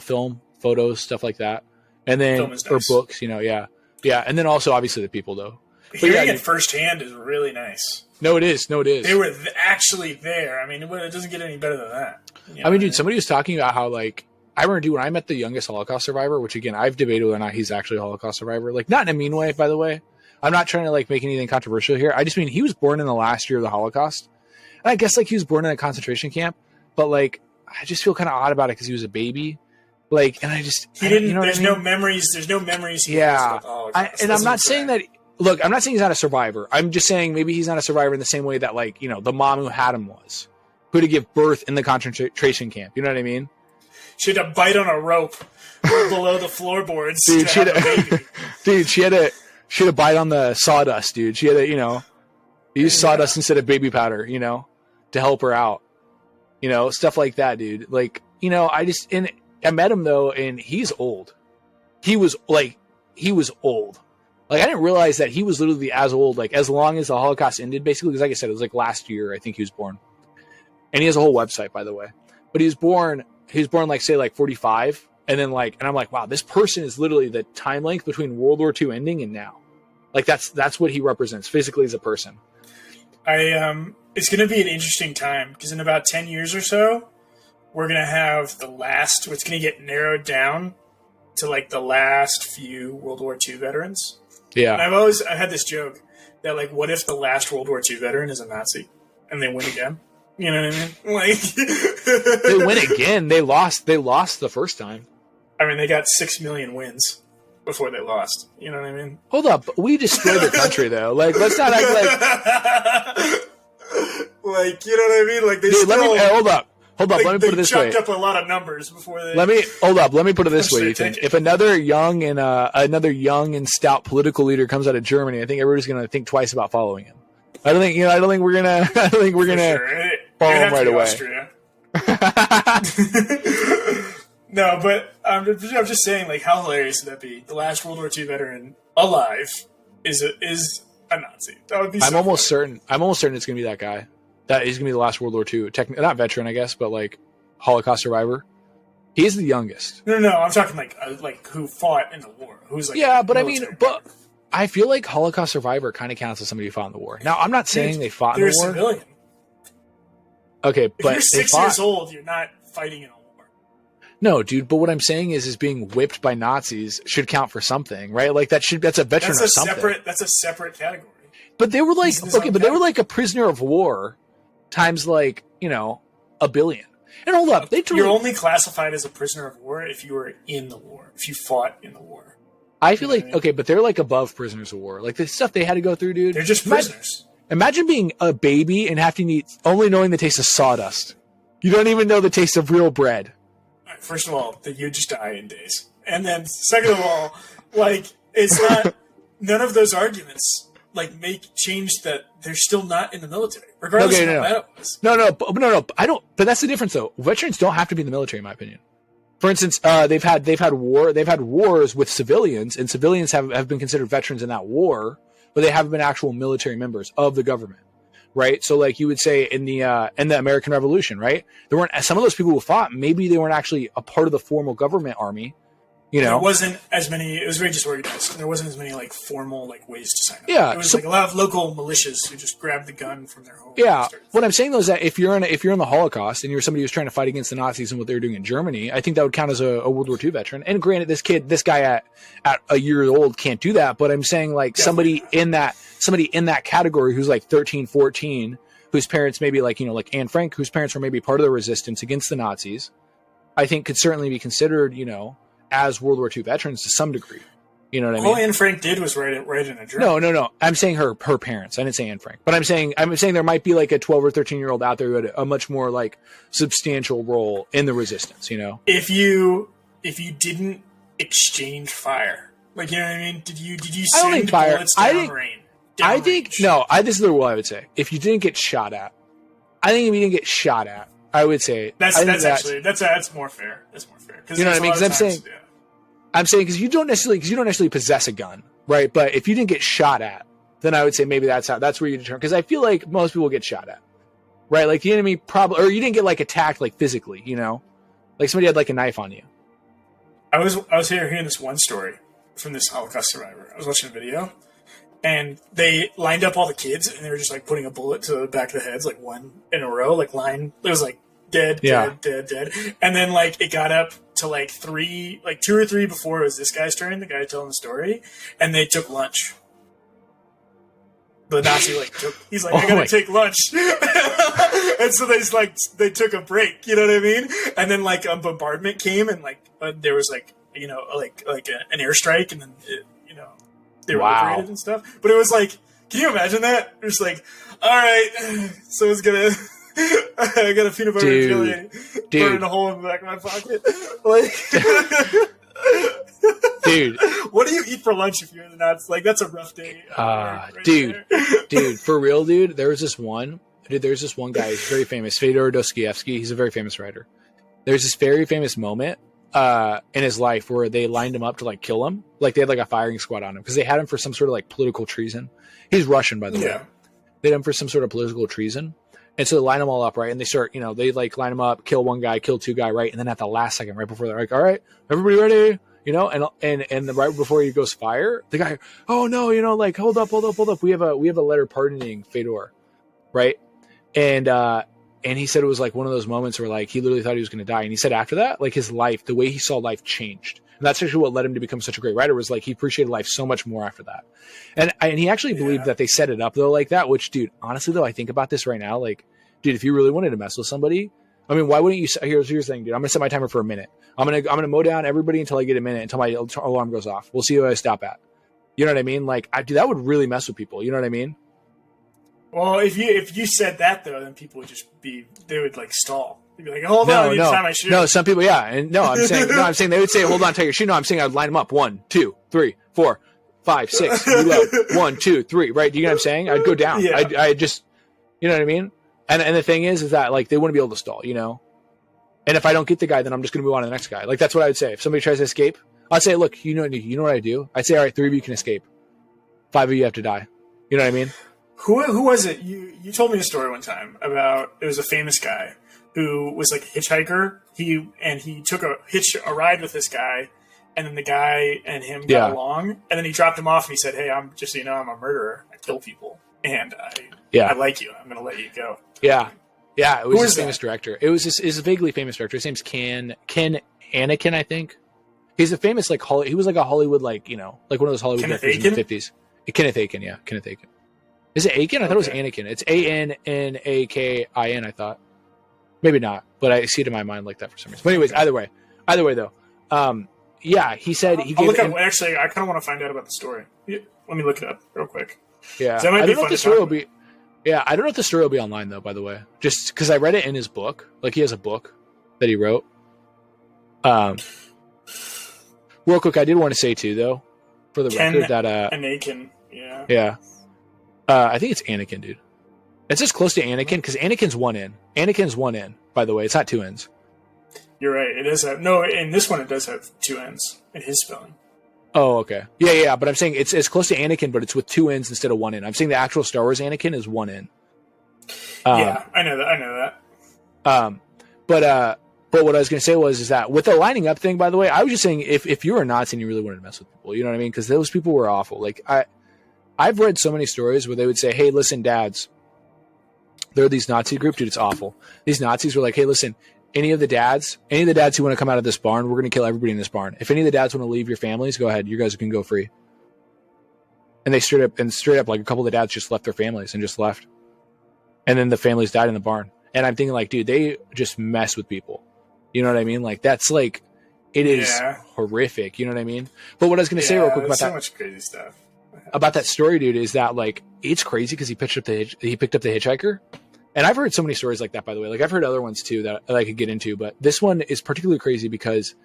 B: film, photos, stuff like that. And then, or books, yeah. And then also, obviously, the people, though.
A: Hearing it firsthand is really nice.
B: No, it is.
A: They were actually there. I mean, it doesn't get any better than that. You know,
B: I mean, dude, somebody was talking about how, like, I remember, dude, when I met the youngest Holocaust survivor, which, again, I've debated whether or not he's actually a Holocaust survivor. Like, not in a mean way, by the way. I'm not trying to, like, make anything controversial here. I just mean he was born in the last year of the Holocaust. And I guess, like, he was born in a concentration camp. But, like, I just feel kind of odd about it because he was a baby. Like, and I just...
A: He didn't... There's no memories. There's no memories.
B: Yeah. And I'm not saying that... Look, I'm not saying he's not a survivor. I'm just saying maybe he's not a survivor in the same way that, like, the mom who had him was. Who had to give birth in the concentration camp. You know what I mean?
A: She had to bite on a rope below the floorboards.
B: Dude, she had to bite on the sawdust, dude. She had to, use sawdust instead of baby powder, to help her out. Stuff like that, dude. Like, I met him, though, and he's old. He was old. Like, I didn't realize that he was literally as old, like, as long as the Holocaust ended, basically, because, like I said, it was, like, last year, I think he was born. And he has a whole website, by the way. But he was born, like, say, like, 45, and then, like, and I'm like, wow, this person is literally the time length between World War II ending and now. Like, that's what he represents, physically as a person.
A: It's going to be an interesting time, because in about 10 years or so, we're going to have it's going to get narrowed down to, like, the last few World War II veterans.
B: Yeah.
A: And I've had this joke that like, what if the last World War II veteran is a Nazi and they win again? You know what I mean? Like
B: They win again. They lost the first time.
A: I mean, they got 6 million wins before they lost. You know what I mean?
B: Hold up, we destroyed the country though. Like, let's not act like.
A: Like, you know what I mean? Like they
B: Dude,
A: still
B: hold up. Let me put it this way.
A: They chucked up a lot of numbers before they.
B: Let me put it this way, Ethan. If another young and stout political leader comes out of Germany, I think everybody's going to think twice about following him. I don't think we're gonna
A: Sure.
B: follow him right away.
A: Austria. No, but I'm just saying, like, how hilarious would that be? The last World War II veteran alive is a Nazi. That would be.
B: I'm almost certain it's going to be that guy. That he's going to be the last World War II, not veteran, I guess, but like Holocaust survivor. He's the youngest.
A: No. I'm talking like who fought in the war. Who's like
B: yeah, but I mean, I feel like Holocaust survivor kind of counts as somebody who fought in the war. Now, I'm not saying they fought in the war.
A: They're a civilian.
B: Okay,
A: if
B: but
A: you're 6 years old, you're not fighting in a war.
B: No, dude. But what I'm saying is being whipped by Nazis should count for something, right? Like that's a veteran or something.
A: That's a separate category.
B: But they were like they were like a prisoner of war times like, a billion. And hold up,
A: you're only classified as a prisoner of war if you were in the war, if you fought in the war.
B: I feel like, okay, but they're like above prisoners of war. Like the stuff they had to go through, dude.
A: They're just prisoners.
B: Imagine being a baby and having to eat, only knowing the taste of sawdust. You don't even know the taste of real bread.
A: First of all, that you just die in days. And then second of all, like, it's not, none of those arguments like change that they're still not in the military, regardless of how bad it was.
B: No. I don't. But that's the difference, though. Veterans don't have to be in the military, in my opinion. For instance, they've had wars with civilians, and civilians have been considered veterans in that war, but they haven't been actual military members of the government, right? So, like you would say in the American Revolution, right? There weren't some of those people who fought. Maybe they weren't actually a part of the formal government army.
A: There wasn't as many. It was very disorganized. There wasn't as many like formal like ways to sign up.
B: Yeah,
A: it was like a lot of local militias who just grabbed the gun from their home.
B: Yeah, what I'm saying though is that if you're in the Holocaust and you're somebody who's trying to fight against the Nazis and what they were doing in Germany, I think that would count as a World War II veteran. And granted, this guy at a year old can't do that. But I'm saying like somebody in that category who's like 13, 14, whose parents maybe like like Anne Frank, whose parents were maybe part of the resistance against the Nazis, I think could certainly be considered as World War II veterans to some degree. You know what I mean?
A: All Anne Frank did was write in a journal.
B: No. I'm saying her parents. I didn't say Anne Frank. But I'm saying there might be like a 12 or 13-year-old out there who had a much more like substantial role in the resistance,
A: If you didn't exchange fire. Like, you know what I mean? Did you send bullets down rain?
B: This is the rule I would say. If you didn't get shot at. I think if you didn't get shot at, I would say
A: that's more fair. That's more fair.
B: You know what I mean? Because I'm saying because you don't necessarily possess a gun, right? But if you didn't get shot at, then I would say maybe that's where you determine. Because I feel like most people get shot at, right? Like the enemy probably, or you didn't get like attacked like physically, like somebody had like a knife on you.
A: I was hearing this one story from this Holocaust survivor. I was watching a video, and they lined up all the kids, and they were just like putting a bullet to the back of the heads, like one in a row, like line. It was like dead, and then like it got up to like 2 or 3 before it was this guy's turn, the guy telling the story, and they took lunch. The Nazi he's like, I gotta take lunch, and so they took a break. You know what I mean? And then like a bombardment came, and like there was like an airstrike, and then they were liberated and stuff. But it was like, can you imagine that? It was like, all right, someone's gonna. I got a peanut butter and jelly burning a hole in the back of my pocket.
B: Dude,
A: what do you eat for lunch if you're in the Nazis? Like, that's a rough day.
B: Dude, for real, dude. There's this one guy. He's very famous, Fyodor Dostoevsky. He's a very famous writer. There's this very famous moment in his life where they lined him up to like kill him. Like they had like a firing squad on him because they had him for some sort of like political treason. He's Russian, by the way. They had him for some sort of political treason. And so they line them all up, right? And they start, they like line them up, kill one guy, kill 2 guys, right? And then at the last second, right before they're like, all right, everybody ready? And right before he goes fire, the guy, oh no, like hold up. We have a letter pardoning Fedor, right? And he said it was like one of those moments where like he literally thought he was going to die. And he said after that, like his life, the way he saw life changed And that's actually what led him to become such a great writer, was like he appreciated life so much more after that. And he actually believed that they set it up though like that, which, dude, honestly though, I think about this right now, like, dude, if you really wanted to mess with somebody, I mean, why wouldn't you? Here's the thing, dude. I'm gonna set my timer for a minute. I'm gonna mow down everybody until I get a minute, until my alarm goes off. We'll see where I stop at. You know what I mean? Like, dude, that would really mess with people. You know what I mean?
A: Well, if you said that though, then people would they would like stall. They'd be like, hold on, I need to tie my shoe.
B: No, some people, yeah, and I'm saying they would say, hold on, tie your shoe. No, I'm saying I'd line them up 1, 2, 3, 4, 5, 6, reload. 1, 2, 3. Right? Do you know what I'm saying? I'd go down.
A: Yeah.
B: I just, you know what I mean? And the thing is that like they wouldn't be able to stall, you know. And if I don't get the guy, then I'm just going to move on to the next guy. Like, that's what I would say. If somebody tries to escape, I'd say, look, you know what I do? I'd say, all right, 3 of you can escape. 5 of you have to die. You know what I mean?
A: Who was it? You told me a story one time about, it was a famous guy who was like a hitchhiker. He took a ride with this guy, and then the guy and him got along, and then he dropped him off and he said, hey, I'm just so you know, I'm a murderer. I kill people, and I like you. I'm going to let you go.
B: Yeah. Yeah, it was this famous director. It was a vaguely famous director. His name's Ken Anakin, I think. He's a famous he was like a Hollywood, like, you know, like one of those Hollywood directors in the 50s. Kenneth Aiken, yeah, Kenneth Aiken. Is it Aiken? I thought it was Anakin. It's Anakin, I thought. Maybe not, but I see it in my mind like that for some reason. But anyways, either way though. Yeah, he said he gave.
A: Actually, I kind of want to find out about the story. Let me look it up real quick.
B: Yeah, I don't know if the story will be. Yeah, I don't know if the story will be online though. By the way, just because I read it in his book, like he has a book that he wrote. Real quick, I did want to say too, though, for the record, that
A: Anakin, yeah.
B: I think it's Anakin, dude. It's just close to Anakin because Anakin's one N. Anakin's one N, by the way. It's not 2 N's.
A: You're right. It does have in this one it does have 2 N's in his spelling.
B: Oh, okay. Yeah. But I'm saying it's close to Anakin, but it's with 2 N's instead of 1 N. I'm saying the actual Star Wars Anakin is 1 N.
A: Yeah, I know that.
B: But what I was going to say is that with the lining up thing, by the way, I was just saying if you were a Nazi and you really wanted to mess with people, you know what I mean? Because those people were awful. Like I've read so many stories where they would say, hey, listen, dads, there are these Nazi group, dude, it's awful. These Nazis were like, hey, listen, any of the dads who want to come out of this barn, we're going to kill everybody in this barn. If any of the dads want to leave your families, go ahead. You guys can go free. And they straight up, like a couple of the dads just left their families and just left. And then the families died in the barn. And I'm thinking like, dude, they just mess with people. You know what I mean? Like that's like, it is horrific. You know what I mean? But what I was going to say real quick about
A: so much crazy stuff
B: about that story, dude, is that like, it's crazy because he picked up the hitchhiker. And I've heard so many stories like that, by the way. Like I've heard other ones too that I could get into, but this one is particularly crazy because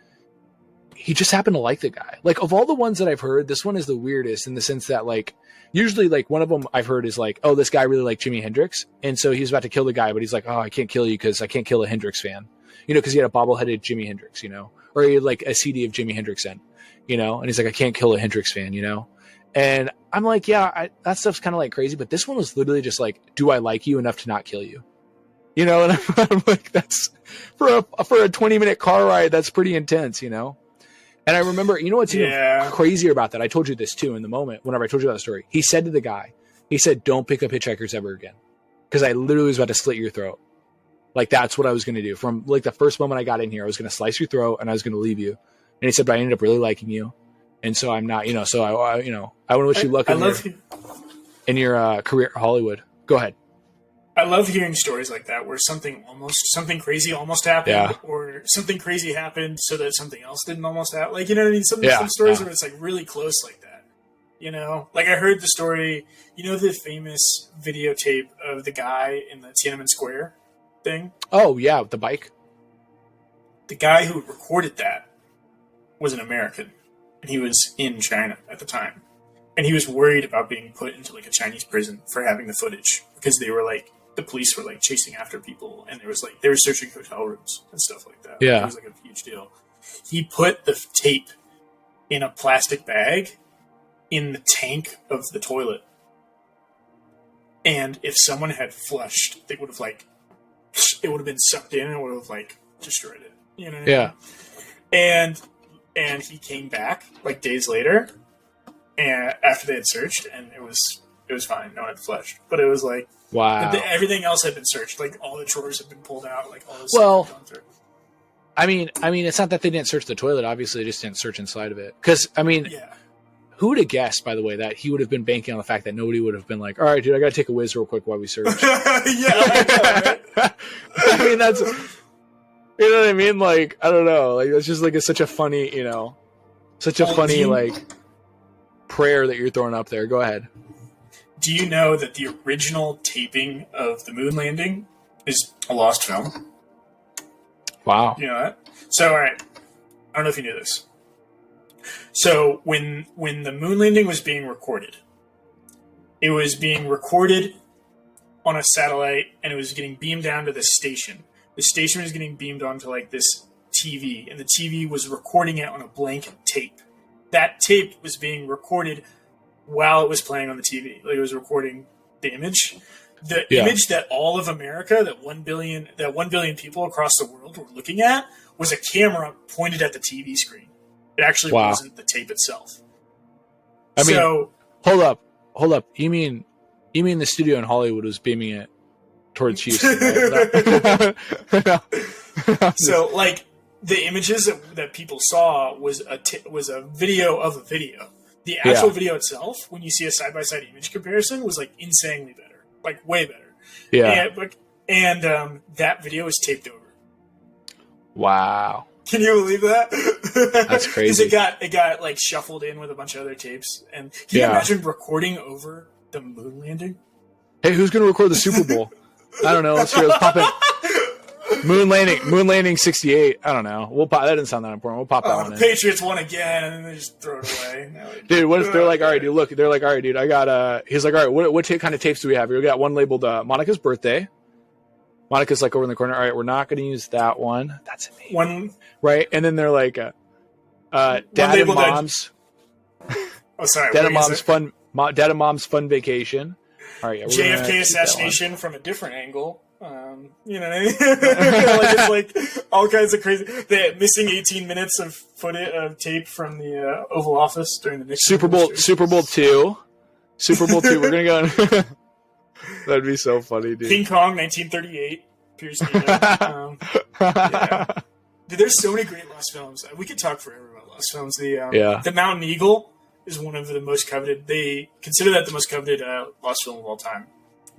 B: he just happened to like the guy. Like of all the ones that I've heard, this one is the weirdest in the sense that like, usually like one of them I've heard is like, oh, this guy really liked Jimi Hendrix. And so he's about to kill the guy, but he's like, oh, I can't kill you because I can't kill a Hendrix fan. You know, because he had a bobbleheaded Jimi Hendrix, you know, or he had like a CD of Jimi Hendrix in, you know, and he's like, I can't kill a Hendrix fan, you know. And I'm like, yeah, that stuff's kind of like crazy, but this one was literally just like, do I like you enough to not kill you? You know, and I'm like, that's for a 20-minute car ride, that's pretty intense, you know. And I remember, you know what's even crazier about that? I told you this too in the moment whenever I told you about the story. He said to the guy, he said, don't pick up hitchhikers ever again, because I literally was about to slit your throat. Like that's what I was going to do. From like the first moment I got in here, I was going to slice your throat and I was going to leave you. And he said, but I ended up really liking you. And so I'm not, you know, so I want to wish you luck in your career at Hollywood. Go ahead.
A: I love hearing stories like that where something crazy almost happened, or something crazy happened so that something else didn't almost happen. Like, you know what I mean? Some stories where it's like really close like that. You know, like I heard the story, you know, the famous videotape of the guy in the Tiananmen Square thing?
B: Oh, yeah, with the bike.
A: The guy who recorded that was an American, and he was in China at the time. And he was worried about being put into like a Chinese prison for having the footage, because they were like, the police were like chasing after people, and there was like, they were searching hotel rooms and stuff like that.
B: Yeah.
A: It was like a huge deal. He put the tape in a plastic bag in the tank of the toilet. And if someone had flushed, they would have like, it would have been sucked in and it would have like destroyed it. You know what I mean? And he came back like days later, and after they had searched, and it was fine. No one had flushed, but it was like, wow. Everything else had been searched. Like all the drawers had been pulled out. Like all this. Well,
B: I mean, it's not that they didn't search the toilet. Obviously, they just didn't search inside of it. Because, I mean,
A: Yeah.
B: who would have guessed, by the way, that he would have been banking on the fact that nobody would have been like, all right, dude, I got to take a whiz real quick while we search.
A: Yeah, I know, right?
B: I mean, that's, you know what I mean? Like, I don't know. Like, it's just like, it's such a funny, you know, such a funny, like, prayer that you're throwing up there. Go ahead.
A: Do you know that the original taping of the moon landing is a lost film?
B: Wow.
A: You know that? So, all right. I don't know if you knew this. So, when the moon landing was being recorded, it was being recorded on a satellite, and it was getting beamed down to the station. The station was getting beamed onto, like, this TV, and the TV was recording it on a blank tape. That tape was being recorded while it was playing on the TV. Like, it was recording the image. The image that all of America, that 1 billion people across the world were looking at, was a camera pointed at the TV screen. It actually wasn't the tape itself.
B: I mean, hold up. You mean the studio in Hollywood was beaming it towards Houston? Right?
A: So, like, the images that people saw was a video of a video. The actual video itself, when you see a side-by-side image comparison, was, like, insanely better. Like, way better.
B: Yeah.
A: And that video was taped over.
B: Wow.
A: Can you believe that?
B: That's crazy.
A: Because it got like shuffled in with a bunch of other tapes. And can you imagine recording over the moon landing?
B: Hey, who's going to record the Super Bowl? I don't know. Let's pop it. Moon landing 68. I don't know. We'll pop. That didn't sound that important. We'll pop that one
A: the
B: in.
A: Patriots won again, and then they just throw it away.
B: Dude, what if they're like, all right, dude, look, they're like, all right, dude, I got he's like, all right, what kind of tapes do we have? We got one labeled Monica's birthday. Monica's like over in the corner. All right, we're not going to use that one. That's amazing.
A: One,
B: right? And then they're like, Dad and Mom's.
A: Oh, sorry.
B: Dad and Mom's fun vacation. All right, yeah,
A: JFK assassination from a different angle. You know what I mean? It's like all kinds of crazy. The missing 18 minutes of footage of tape from the Oval Office during the Nixon
B: Super Bowl 2. We're gonna go. That'd be so funny, dude.
A: King Kong 1938. Pierce. Yeah. Dude, there's so many great lost films. We could talk forever about lost films. The Mountain Eagle is one of the most coveted. They consider that the most coveted lost film of all time.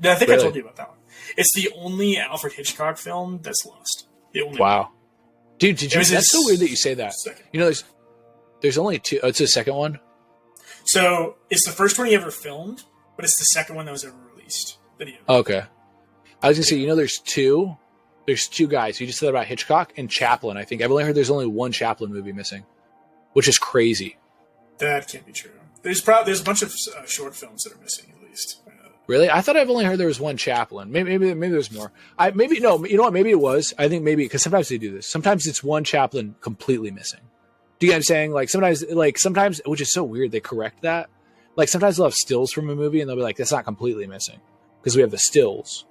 A: I think I told you about that one. It's the only Alfred Hitchcock film that's lost. The only
B: one. Dude, that's so weird that you say that.
A: Second.
B: You know, there's only two. Oh, it's the second one?
A: So, it's the first one he ever filmed, but it's the second one that was ever released.
B: Okay. I was going to say, you know, there's two guys. You just said about Hitchcock and Chaplin, I think. I've only heard there's only one Chaplin movie missing, which is crazy.
A: That can't be true. There's a bunch of short films that are missing, at least.
B: Really? I thought I've only heard there was one Chaplin. Maybe there's more. You know what? Maybe it was. I think maybe because sometimes they do this. Sometimes it's one Chaplin completely missing. Do you get what I'm saying? Like sometimes, which is so weird, they correct that. Like sometimes they'll have stills from a movie and they'll be like, "That's not completely missing," because we have the stills.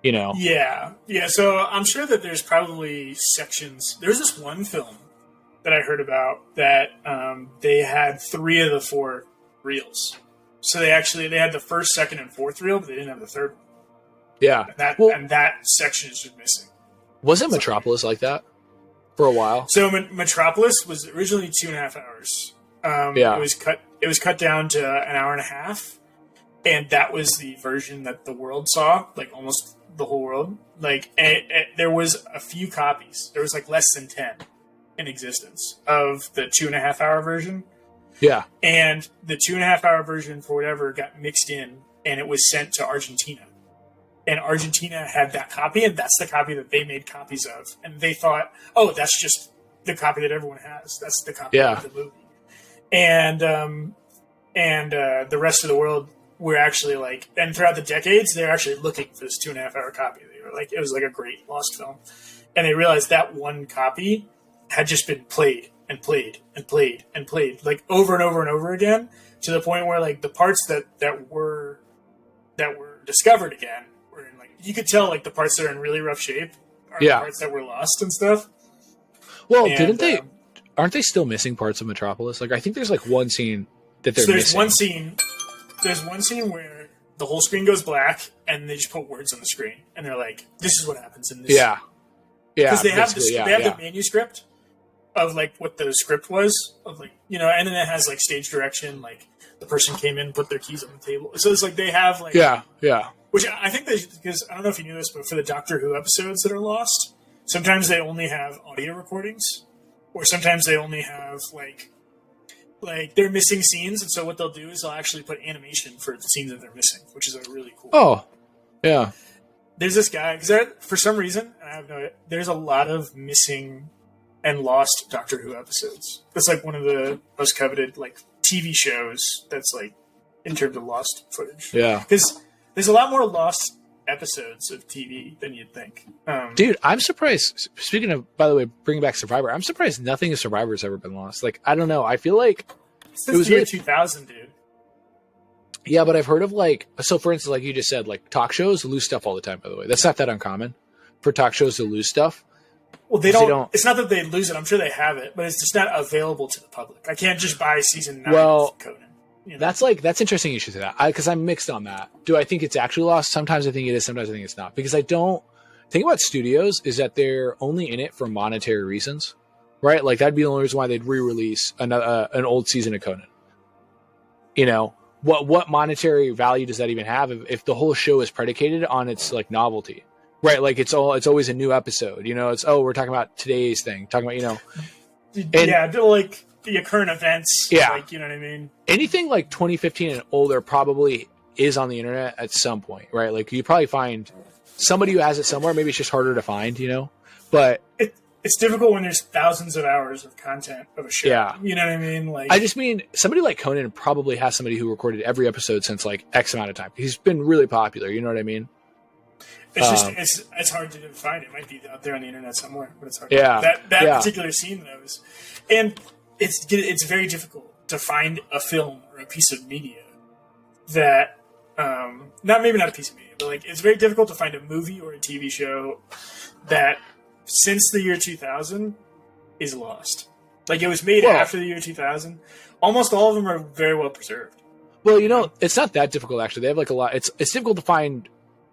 B: You know? Yeah.
A: So I'm sure that there's probably sections. There's this one film that I heard about that they had 3 of the 4 reels. So they had the first, second, and fourth reel, but they didn't have the third one.
B: Yeah.
A: And that section is just missing.
B: Wasn't Metropolis like that for a while?
A: So Metropolis was originally 2.5 hours. It was cut down to an hour and a half, and that was the version that the world saw, like almost the whole world. Like there was a few copies. There was like less than 10 in existence of the 2.5 hour version.
B: Yeah.
A: And the 2.5 hour version, for whatever, got mixed in, and it was sent to Argentina. And Argentina had that copy, and that's the copy that they made copies of. And they thought, oh, that's just the copy that everyone has. That's the copy of the movie. And the rest of the world were actually like, and throughout the decades, they're actually looking for this 2.5 hour copy. They were like, it was like a great lost film. And they realized that one copy had just been played and played and played and played, like over and over and over again, to the point where like the parts that were discovered again were in, like, you could tell like the parts that are in really rough shape are the parts that were lost and stuff.
B: Well, didn't they? Aren't they still missing parts of Metropolis? Like I think there's like one scene that they're missing.
A: There's one scene where the whole screen goes black and they just put words on the screen and they're like, "This is what happens in this."
B: Yeah. Yeah,
A: because they have
B: basically,
A: the manuscript of like what the script was of like and then it has like stage direction, like the person came in, put their keys on the table. So it's like they have like
B: yeah.
A: which I think because I don't know if you knew this, but for the Doctor Who episodes that are lost, sometimes they only have audio recordings, or sometimes they only have like they're missing scenes, and so what they'll do is they'll actually put animation for the scenes that they're missing, which is a really cool.
B: Oh, yeah.
A: There's this guy because for some reason there's a lot of missing and lost Doctor Who episodes. That's like one of the most coveted like TV shows that's like in terms of lost footage.
B: Yeah,
A: because there's a lot more lost episodes of TV than you'd think.
B: Dude, I'm surprised. Speaking of, by the way, bringing back Survivor, I'm surprised nothing of Survivor has ever been lost. Like, I don't know. I feel like
A: it was the year 2000, dude.
B: Yeah, but I've heard of like, so for instance, like you just said, like talk shows lose stuff all the time, by the way. That's not that uncommon for talk shows to lose stuff.
A: Well, they don't. It's not that they lose it. I'm sure they have it, but it's just not available to the public. I can't just buy season 9 of Conan.
B: That's interesting you should say that, because I'm mixed on that. Do I think it's actually lost? Sometimes I think it is, sometimes I think it's not. Because I don't think about studios is that they're only in it for monetary reasons, right? Like that'd be the only reason why they'd re-release an old season of Conan. You know, what monetary value does that even have if the whole show is predicated on its like novelty, right? Like it's always a new episode. You know, it's we're talking about today's thing, talking about
A: like the current events.
B: Yeah,
A: like, you know what I mean.
B: Anything like 2015 and older probably is on the internet at some point, right? Like you probably find somebody who has it somewhere. Maybe it's just harder to find, But
A: it's difficult when there's thousands of hours of content of a show.
B: Yeah,
A: you know what I mean. Like
B: I just mean somebody like Conan probably has somebody who recorded every episode since like X amount of time. He's been really popular. You know what I mean?
A: It's it's hard to find. It might be out there on the internet somewhere, but it's hard.
B: Yeah,
A: that particular scene though and it's very difficult to find a film or a piece of media that not a piece of media, but like it's very difficult to find a movie or a TV show that since the year 2000 is lost. Like it was made after the year 2000. Almost all of them are very well preserved.
B: Well, it's not that difficult actually. They have like a lot. It's difficult to find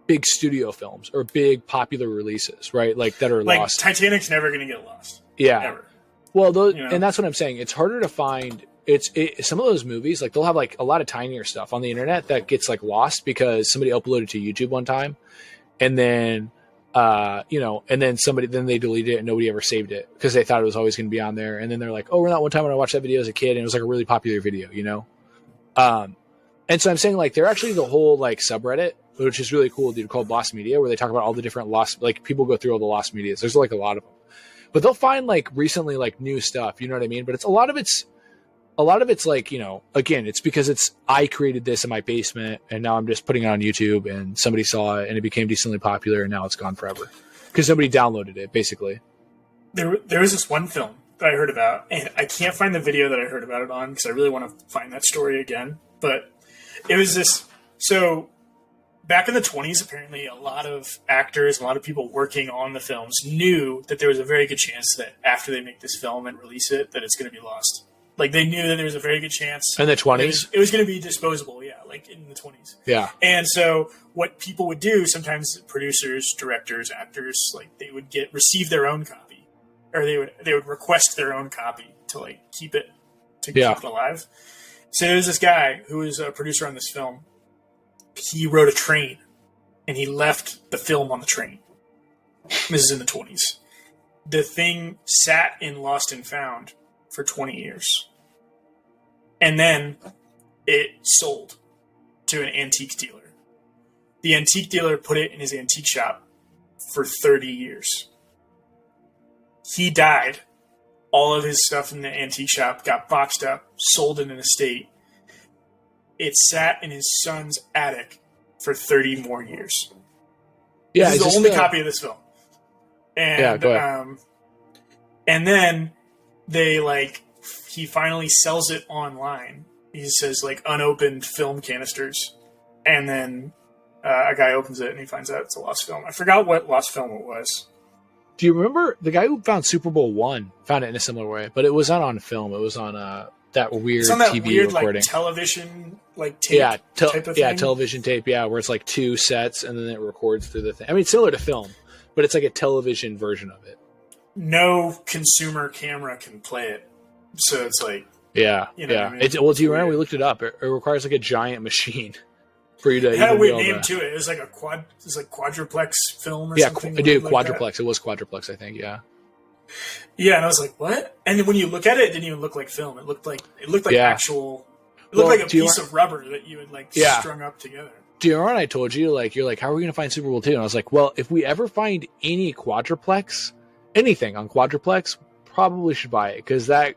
B: big studio films or big popular releases, right? Like that are lost.
A: Like Titanic's never going to get lost.
B: Yeah.
A: Ever.
B: Well, and that's what I'm saying. It's harder to find. Some of those movies, like they'll have like a lot of tinier stuff on the internet that gets like lost because somebody uploaded to YouTube one time, and then and then they deleted it and nobody ever saved it because they thought it was always going to be on there. And then they're like, oh, we're not one time when I watched that video as a kid and it was like a really popular video, And so I'm saying like they're actually the whole like subreddit, which is really cool, dude, called Lost Media, where they talk about all the different lost, like people go through all the lost medias. There's like a lot of them. But they'll find like recently like new stuff, you know what I mean? But it's a lot of it's like, again, it's because I created this in my basement and now I'm just putting it on YouTube and somebody saw it and it became decently popular and now it's gone forever because somebody downloaded it basically. There
A: was this one film that I heard about and I can't find the video that I heard about it on because I really want to find that story again. But it was this, so back in the 20s, apparently a lot of actors, a lot of people working on the films knew that there was a very good chance that after they make this film and release it, that it's going to be lost. Like they knew that there was a very good chance.
B: In the 20s?
A: It was going to be disposable, yeah, like in the 20s.
B: Yeah.
A: And so what people would do, sometimes producers, directors, actors, like they would receive their own copy. Or they would request their own copy to like keep it alive. So there was this guy who was a producer on this film. He rode a train and he left the film on the train. This is in the 20s. The thing sat in Lost and Found for 20 years. And then it sold to an antique dealer. The antique dealer put it in his antique shop for 30 years. He died. All of his stuff in the antique shop got boxed up, sold in an estate. It sat in his son's attic for 30 more years.
B: Yeah,
A: this is the only copy of this film. And,
B: go ahead.
A: And then he finally sells it online. He says unopened film canisters. And then a guy opens it and he finds out it's a lost film. I forgot what lost film it was.
B: Do you remember the guy who found Super Bowl I found it in a similar way, but it was not on film. It was on that weird TV
A: weird,
B: recording.
A: Like television tape type of thing.
B: Television tape, where it's like two sets and then it records through the thing. I mean, it's similar to film, but it's like a television version of it.
A: No consumer camera can play it, so it's like
B: Yeah,
A: you know
B: yeah.
A: what I mean?
B: Do you remember
A: weird.
B: we looked it up? It requires like a giant machine for you to.
A: It had a
B: even be
A: weird
B: able
A: name
B: to-
A: to it. It was like quadruplex film or
B: Yeah,
A: something.
B: dude,
A: weird like
B: quadruplex. It was quadruplex, I think. Yeah.
A: that. Yeah, and I was like, what? And then when you look at it, it didn't even look like film. It looked like
B: Yeah.
A: actual. It looked
B: Well,
A: like a
B: do you
A: piece of rubber that you had like
B: Yeah.
A: strung up together.
B: Do you remember when I told you, like, you're like, how are we going to find Super Bowl 2? And I was like, well, if we ever find any quadruplex, anything on quadruplex, probably should buy it because that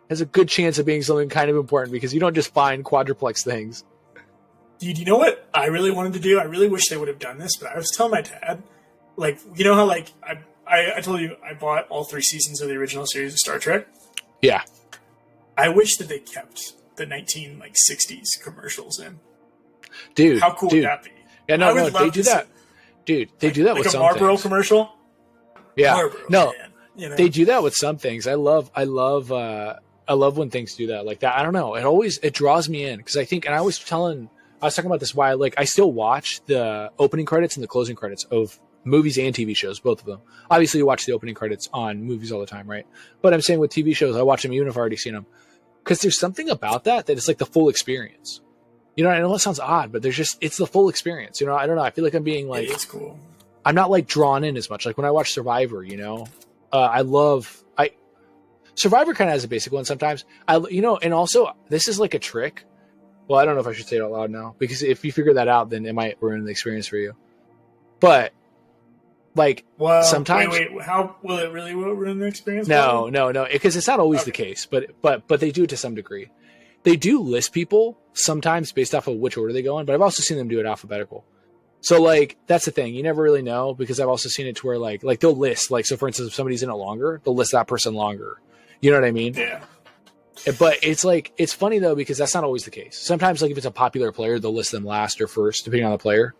B: has a good chance of being something kind of important because you don't just find quadruplex things.
A: Dude, you know what I really wanted to do? I really wish they would have done this, but I was telling my dad, like, you know how like I told you I bought all 3 seasons of the original series of Star Trek?
B: Yeah.
A: I wish that they kept the 1960s commercials in.
B: Dude.
A: How cool would that be?
B: Yeah,
A: I
B: no,
A: would
B: they
A: love
B: do
A: to
B: that. Dude, they do that
A: like
B: with
A: a
B: some
A: Marlboro
B: things.
A: commercial.
B: Yeah.
A: Marlboro,
B: No,
A: man, you know?
B: they do that with some things. I love when things do that like that. I don't know. It draws me in because I think, and I was talking about this why I still watch the opening credits and the closing credits of movies and TV shows, both of them. Obviously, you watch the opening credits on movies all the time, right? But I'm saying with TV shows, I watch them even if I've already seen them because there's something about that it's like the full experience. You know, I know it sounds odd, but it's the full experience. You know, I don't know. I feel like I'm being like,
A: It's cool.
B: I'm not like drawn in as much. Like when I watch Survivor, you know, Survivor kind of has a basic one sometimes. And also this is like a trick. Well, I don't know if I should say it out loud now because if you figure that out, then it might ruin the experience for you. But like sometimes,
A: wait, how will it really ruin the experience?
B: No, because it's not always the case. But they do it to some degree. They do list people sometimes based off of which order they go in, but I've also seen them do it alphabetical. So like that's the thing. You never really know because I've also seen it to where like they'll list so for instance if somebody's in it longer, they'll list that person longer. You know what I mean?
A: Yeah.
B: But it's funny though because that's not always the case. Sometimes like if it's a popular player, they'll list them last or first depending on the player.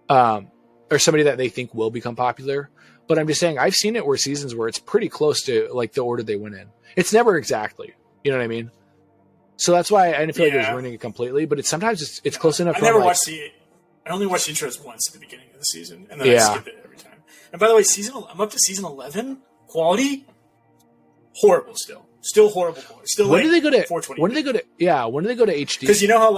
B: Or somebody that they think will become popular. But I'm just saying I've seen it where seasons where it's pretty close to like the order they went in. It's never exactly. You know what I mean? So that's why I didn't feel like it was ruining it completely, but sometimes it's close enough.
A: I only watched the intros once at the beginning of the season, and then I skip it every time. And by the way, I'm up to season 11. Quality, horrible still horrible quality. Still
B: when do they go to
A: 420?
B: When do they go to When do they go to HD?
A: Because you know how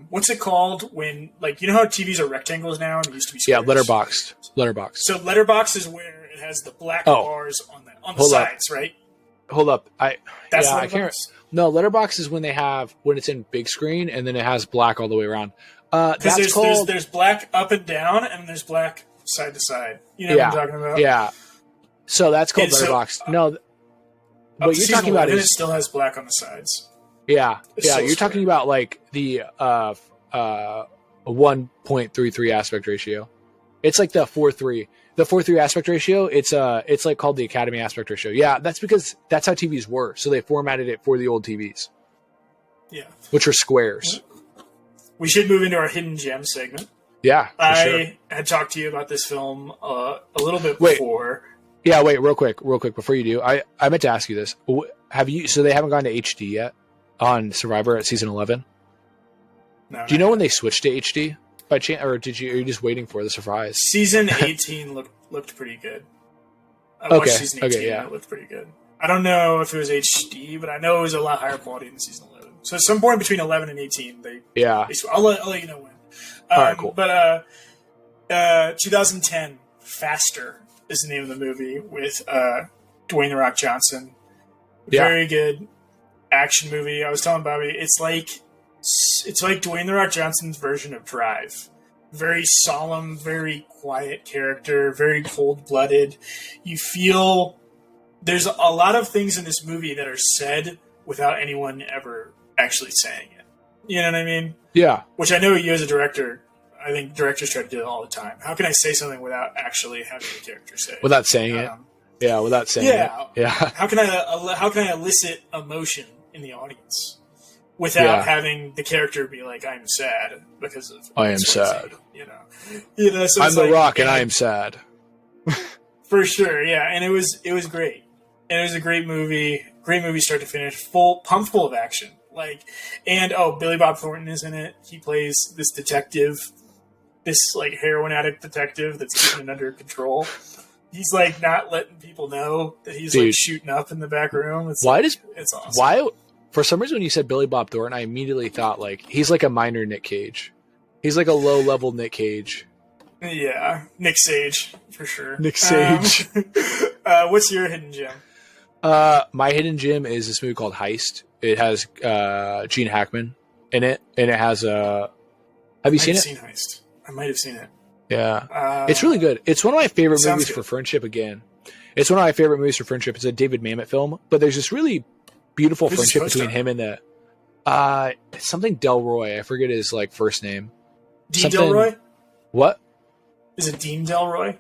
A: what's it called when you know how TVs are rectangles now and they used to be squares?
B: Yeah, letterboxed.
A: So letterbox is where it has the black bars on the sides, right?
B: Hold up,
A: That's
B: I can't. No, letterbox is when it's in big screen and then it has black all the way around.
A: Because there's black up and down and there's black side to side. You know what I'm talking about?
B: Yeah. So that's called letterbox. No, what you're talking about is
A: it still has black on the sides.
B: Yeah,
A: So
B: you're talking about like the 1.33 aspect ratio. It's like the 4:3. The 4:3 aspect ratio. It's like called the Academy aspect ratio. Yeah, that's because that's how TVs were. So they formatted it for the old TVs.
A: Yeah,
B: which are squares.
A: We should move into our hidden gem segment.
B: Yeah,
A: I had talked to you about this film a little bit before.
B: Yeah, wait, real quick before you do, I meant to ask you this. Have you? So they haven't gone to HD yet on Survivor at season 11.
A: No,
B: do you know when they switched to HD by chance, or are you just waiting for the surprise?
A: Season 18 looked pretty good. I watched season 18. And it looked pretty good. I don't know if it was HD, but I know it was a lot higher quality than season 11. So at some point between 11 and 18, I'll let you know when.
B: All right, cool.
A: But 2010, Faster is the name of the movie with Dwayne "The Rock" Johnson. Very good action movie. I was telling Bobby, it's like Dwayne "The Rock" Johnson's version of Drive. Very solemn, very quiet character, very cold-blooded. You feel there's a lot of things in this movie that are said without anyone ever actually saying it. You know what I mean?
B: Yeah.
A: Which I know you as a director, I think directors try to do it all the time. How can I say something without actually having the character say it?
B: Without saying it? Yeah, without saying it. Yeah.
A: How can I elicit emotion in the audience without having the character be like, I'm sad because of
B: I am sad.
A: You know, so
B: I'm The Rock and I am sad.
A: For sure, yeah. And it was great. And it was a great movie start to finish, pumped full of action. Billy Bob Thornton is in it. He plays this detective this like heroin addict detective that's keeping it under control. He's like not letting people know that he's like shooting up in the back room. It's it's awesome.
B: Why? For some reason, when you said Billy Bob Thornton, I immediately thought like he's like a minor Nick Cage. He's like a low level Nick Cage.
A: Yeah, Nick Sage for sure.
B: Nick Sage.
A: What's your hidden gem?
B: My hidden gem is this movie called Heist. It has Gene Hackman in it, and it has have you seen it?
A: Heist. I might have seen it.
B: Yeah, it's really good. It's one of my favorite movies for friendship. Again, it's one of my favorite movies for friendship. It's a David Mamet film, but there's this really beautiful friendship between him and the something Delroy. I forget his like first name.
A: Dean Delroy.
B: What?
A: Is it Dean Delroy?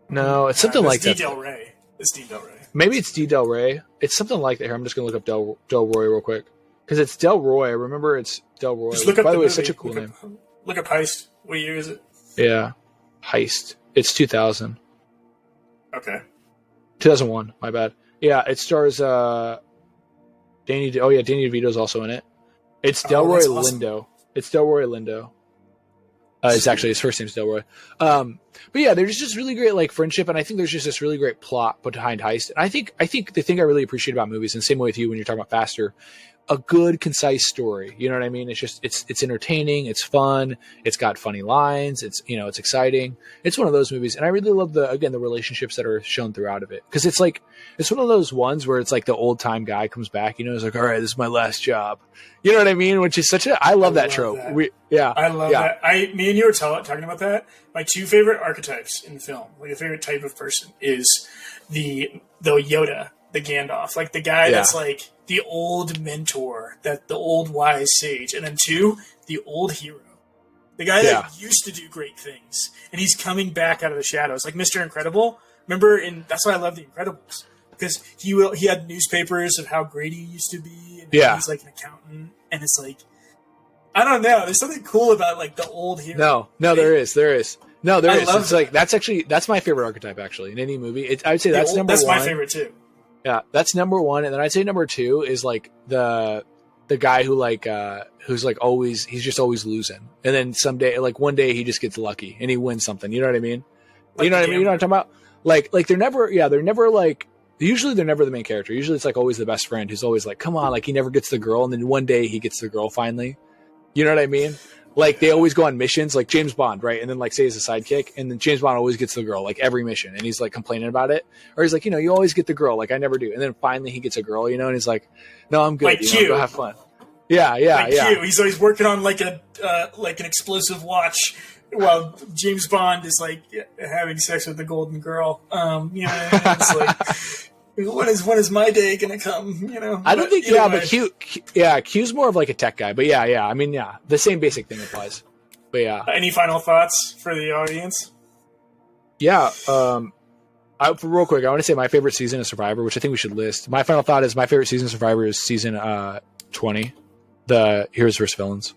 B: No, it's something like that.
A: Del Rey. It's Dean Del Rey.
B: Maybe it's D. Del Rey. It's something like that. Here, I'm just going to look up Delroy real quick. Because it's Delroy. I remember it's Delroy.
A: Just look up
B: by the way,
A: movie.
B: it's such a cool name.
A: Look up Heist. What year is it?
B: Yeah. Heist. It's 2000.
A: Okay.
B: 2001. My bad. Yeah, it stars Danny DeVito's also in it. It's Delroy Lindo. It's Delroy Lindo. It's actually his first name's Delroy. But yeah, there's just really great like friendship, and I think there's just this really great plot behind Heist. And I think the thing I really appreciate about movies, and same way with you when you're talking about Faster, a good concise story. You know what I mean? It's just it's entertaining, it's fun, it's got funny lines, it's it's exciting. It's one of those movies, and I really love the relationships that are shown throughout of it, because it's like it's one of those ones where it's like the old time guy comes back, he's like, all right, this is my last job. You know what I mean? Which is I love that trope.
A: That. I love that. Me and you were talking about that. My two favorite archetypes in film, like the favorite type of person, is the Yoda, the Gandalf, like the guy that's like the old mentor, the old wise sage, and then two, the old hero, the guy that used to do great things, and he's coming back out of the shadows, like Mr. Incredible. Remember, that's why I love The Incredibles, because he had newspapers of how great he used to be, and he's like an accountant, and it's like, I don't know, there's something cool about like the old hero.
B: No, there is. No, there is. It's like that's my favorite archetype actually in any movie. I would say that's number one.
A: That's my favorite too.
B: Yeah, that's number one, and then I'd say number two is like the guy who like who's like he's just always losing, and then someday like one day he just gets lucky and he wins something. You know what I mean? Like you know what I mean? You know what I'm talking about? Like they're never like. Usually they're never the main character. Usually it's like always the best friend who's always like, come on, like he never gets the girl, and then one day he gets the girl finally. You know what I mean? Like they always go on missions, like James Bond, right? And then like say he's a sidekick, and then James Bond always gets the girl, like every mission, and he's like complaining about it, or he's like, you always get the girl, like I never do, and then finally he gets a girl, and he's like, no, I'm good,
A: like Q.
B: Go have fun. Yeah.
A: Q. He's always working on like an explosive watch, while James Bond is like having sex with the golden girl. It's like. When is my day gonna come?
B: I don't think. Yeah, but Q's more of like a tech guy. But yeah. I mean, the same basic thing applies. But yeah.
A: Any final thoughts for the audience?
B: Yeah. Real quick, I want to say my favorite season of Survivor, which I think we should list. My final thought is my favorite season of Survivor is season 20, the Heroes vs. Villains.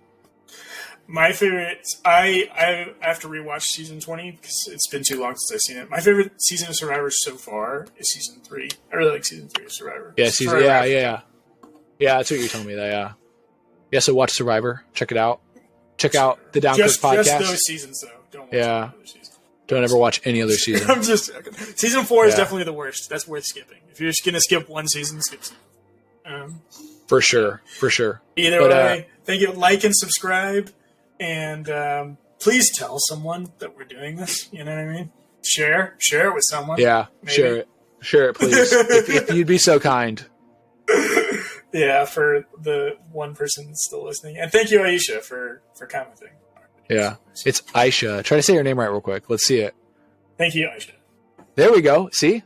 A: My favorite, I have to rewatch season 20 because it's been too long since I've seen it. My favorite season of Survivor so far is season 3. I really like season 3 of Survivor.
B: Yeah, yeah. That's what you're telling me. Yeah. So watch Survivor. Check it out. Check out the Downkirk podcast.
A: Just those seasons though. Don't watch any other season.
B: Don't ever watch any other season.
A: I'm just joking. Season 4 is definitely the worst. That's worth skipping. If you're just gonna skip one season, skip season.
B: For sure.
A: Either way, thank you. Like and subscribe. And please tell someone that we're doing this. You know what I mean? Share it with someone.
B: Yeah, maybe. Share it, please. if you'd be so kind.
A: Yeah, for the one person that's still listening. And thank you, Aisha, for commenting.
B: Yeah, it's Aisha. Try to say your name right real quick. Let's see it.
A: Thank you, Aisha.
B: There we go. See?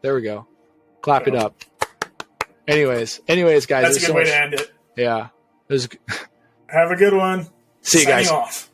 B: There we go. Clap it up. Anyways, guys.
A: That's a good way to end it.
B: Yeah.
A: Have a good one.
B: See you guys.
A: Signing off.